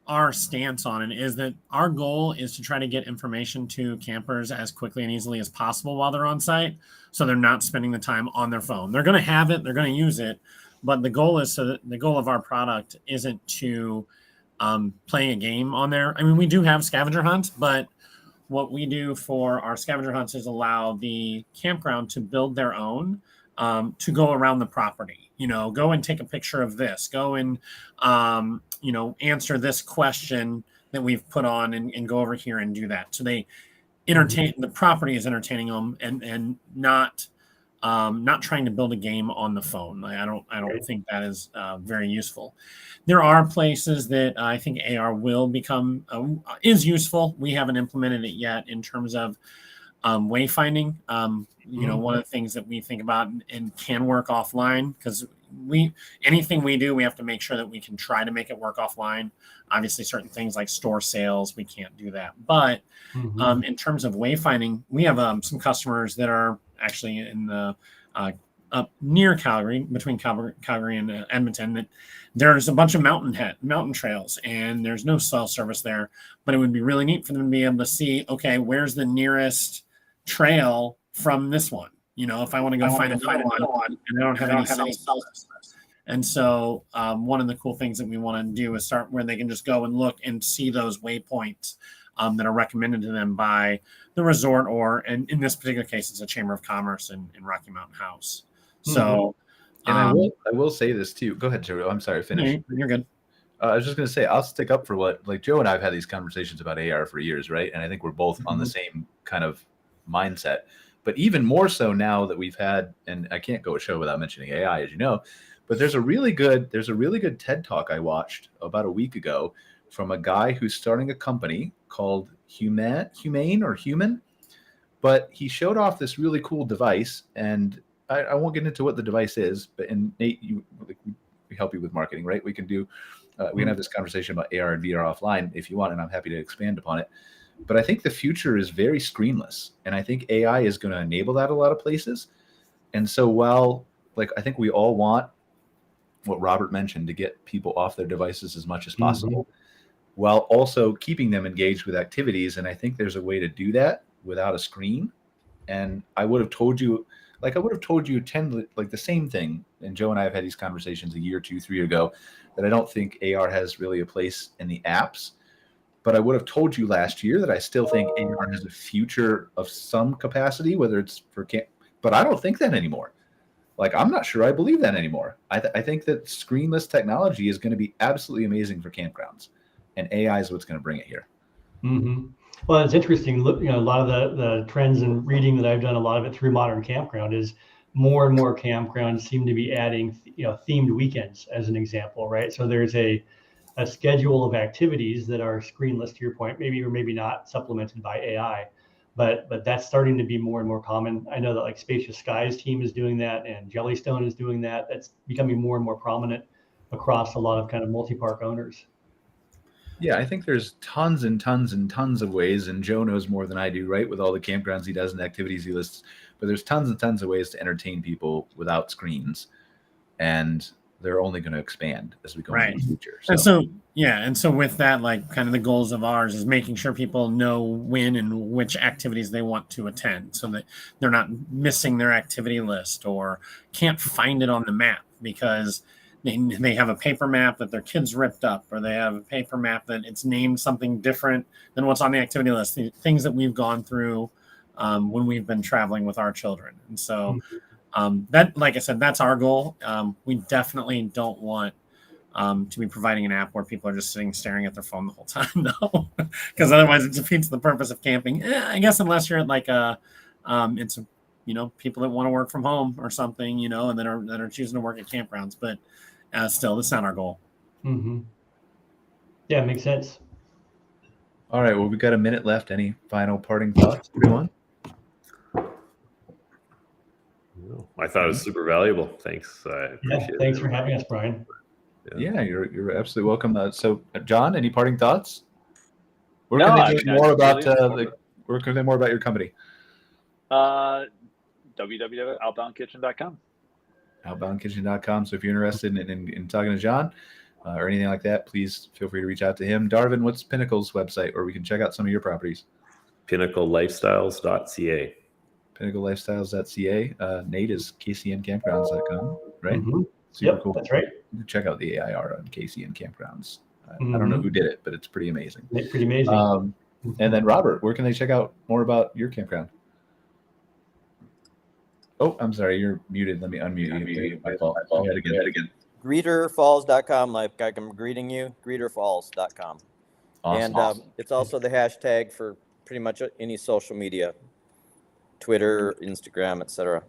our stance on it is that our goal is to try to get information to campers as quickly and easily as possible while they're on site, so they're not spending the time on their phone. They're going to have it, they're going to use it, but the goal is the goal of our product isn't to play a game on there. I mean, we do have scavenger hunts, but what we do for our scavenger hunts is allow the campground to build their own, to go around the property, go and take a picture of this, go and, answer this question that we've put on and go over here and do that. So they entertain, the property is entertaining them and not trying to build a game on the phone. I don't think that is very useful. There are places that I think AR will become is useful. We haven't implemented it yet in terms of wayfinding. One of the things that we think about and can work offline, because anything we do, we have to make sure that we can try to make it work offline. Obviously, certain things like store sales, we can't do that. But in terms of wayfinding, we have some customers that are actually in the up near Calgary, between Calgary and Edmonton, that there's a bunch of mountain trails, and there's no cell service there. But it would be really neat for them to be able to see, okay, where's the nearest trail from this one? If I want to go find another one, and I don't have any cell service. And so one of the cool things that we want to do is start where they can just go and look and see those waypoints that are recommended to them by the resort, or, and in this particular case, it's a Chamber of Commerce in Rocky Mountain House. So, and I will say this too. Go ahead, Joe. I'm sorry, finish. You're good. I was just going to say, I'll stick up for what, like, Joe and I have had these conversations about AR for years, right? And I think we're both on the same kind of mindset. But even more so now that we've had, and I can't go a show without mentioning AI, as you know, but there's a really good TED Talk I watched about a week ago from a guy who's starting a company called Human, but he showed off this really cool device, and I won't get into what the device is, but Nate, we help you with marketing, right? We can do, we can have this conversation about AR and VR offline if you want, and I'm happy to expand upon it. But I think the future is very screenless, and I think AI is going to enable that a lot of places. And so while, like, I think we all want what Robert mentioned, to get people off their devices as much as possible, while also keeping them engaged with activities. And I think there's a way to do that without a screen. And I would have told you, like the same thing. And Joe and I have had these conversations a year, 2, 3 ago, that I don't think AR has really a place in the apps. But I would have told you last year that I still think AR has a future of some capacity, whether it's for camp. But I don't think that anymore. Like, I'm not sure I believe that anymore. I think that screenless technology is going to be absolutely amazing for campgrounds, and AI is what's going to bring it here. Well, it's interesting. Look, a lot of the trends and reading that I've done, a lot of it through Modern Campground, is more and more campgrounds seem to be adding, themed weekends as an example, right? So there's a schedule of activities that are screenless, to your point, maybe or maybe not, supplemented by AI. But that's starting to be more and more common. I know that, like, Spacious Skies team is doing that, and Jellystone is doing that. That's becoming more and more prominent across a lot of kind of multi-park owners. Yeah, I think there's tons and tons and tons of ways, and Joe knows more than I do, right, with all the campgrounds he does and activities he lists. But there's tons and tons of ways to entertain people without screens, and they're only going to expand as we go into the future. And so with that, like, kind of the goals of ours is making sure people know when and which activities they want to attend, so that they're not missing their activity list or can't find it on the map because they have a paper map that their kids ripped up, or they have a paper map that it's named something different than what's on the activity list. The things that we've gone through when we've been traveling with our children. And so that, like I said, that's our goal. We definitely don't want to be providing an app where people are just sitting staring at their phone the whole time, though, because otherwise it defeats the purpose of camping. I guess unless you're at like it's people that want to work from home or something, and that are choosing to work at campgrounds. But still, that's not our goal. Yeah, makes sense. All right. Well, we've got a minute left. Any final parting thoughts, everyone? I thought it was super valuable. Thanks. I appreciate it. Thanks for having us, Brian. Yeah, you're absolutely welcome. So, John, any parting thoughts? Where No, can they learn more about really where can they learn more about your company? www.outboundkitchen.com. Outboundkitchen.com. So if you're interested in talking to John, or anything like that, please feel free to reach out to him. Darvin, what's Pinnacle's website where we can check out some of your properties? PinnacleLifestyles.ca. PinnacleLifestyles.ca. Nate is KCNCampgrounds.com, right? Mm-hmm. Super cool. That's right. Check out the AIR on KCN Campgrounds. I don't know who did it, but it's pretty amazing. Pretty amazing. And then Robert, where can they check out more about your campground? Oh, I'm sorry, you're muted. Let me unmute you. My fault. Go ahead again. Greeterfalls.com, like I'm greeting you, greeterfalls.com. Awesome. And it's also the hashtag for pretty much any social media, Twitter, Instagram, etc.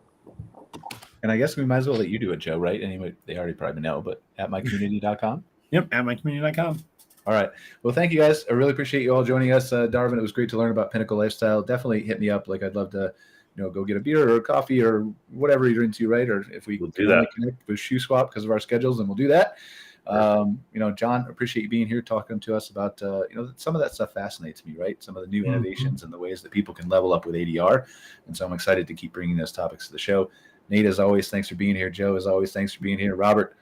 And I guess we might as well let you do it, Joe, right? Anyway, they already probably know, but at mycommunity.com. Yep, at mycommunity.com. All right. Well, thank you guys. I really appreciate you all joining us. Darvin, it was great to learn about Pinnacle Lifestyle. Definitely hit me up. Like, I'd love to, go get a beer or a coffee or whatever you're into, right? Or if we We'll do that. Connect with Shoe Swap because of our schedules, then we'll do that. John, appreciate you being here talking to us about, some of that stuff fascinates me, right? Some of the new innovations and the ways that people can level up with ADR. And so I'm excited to keep bringing those topics to the show. Nate, as always, thanks for being here. Joe, as always, thanks for being here. Robert,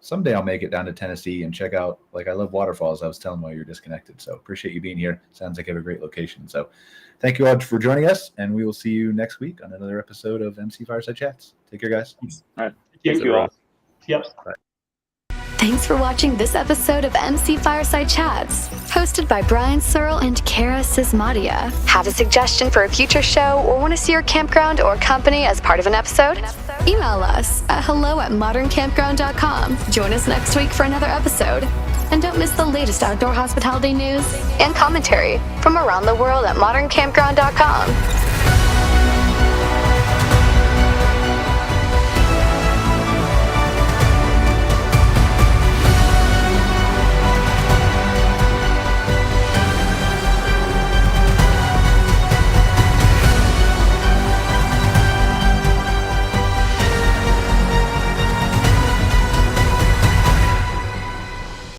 someday I'll make it down to Tennessee and check out, I love waterfalls. I was telling while you're disconnected. So appreciate you being here. Sounds like you have a great location. So thank you all for joining us, and we will see you next week on another episode of MC Fireside Chats. Take care, guys. All right. Thank you all. Yep. Bye. Thanks for watching this episode of MC Fireside Chats, hosted by Brian Searle and Kara Sismadia. Have a suggestion for a future show or want to see your campground or company as part of an episode? Email us at hello@moderncampground.com. Join us next week for another episode. And don't miss the latest outdoor hospitality news and commentary from around the world at moderncampground.com.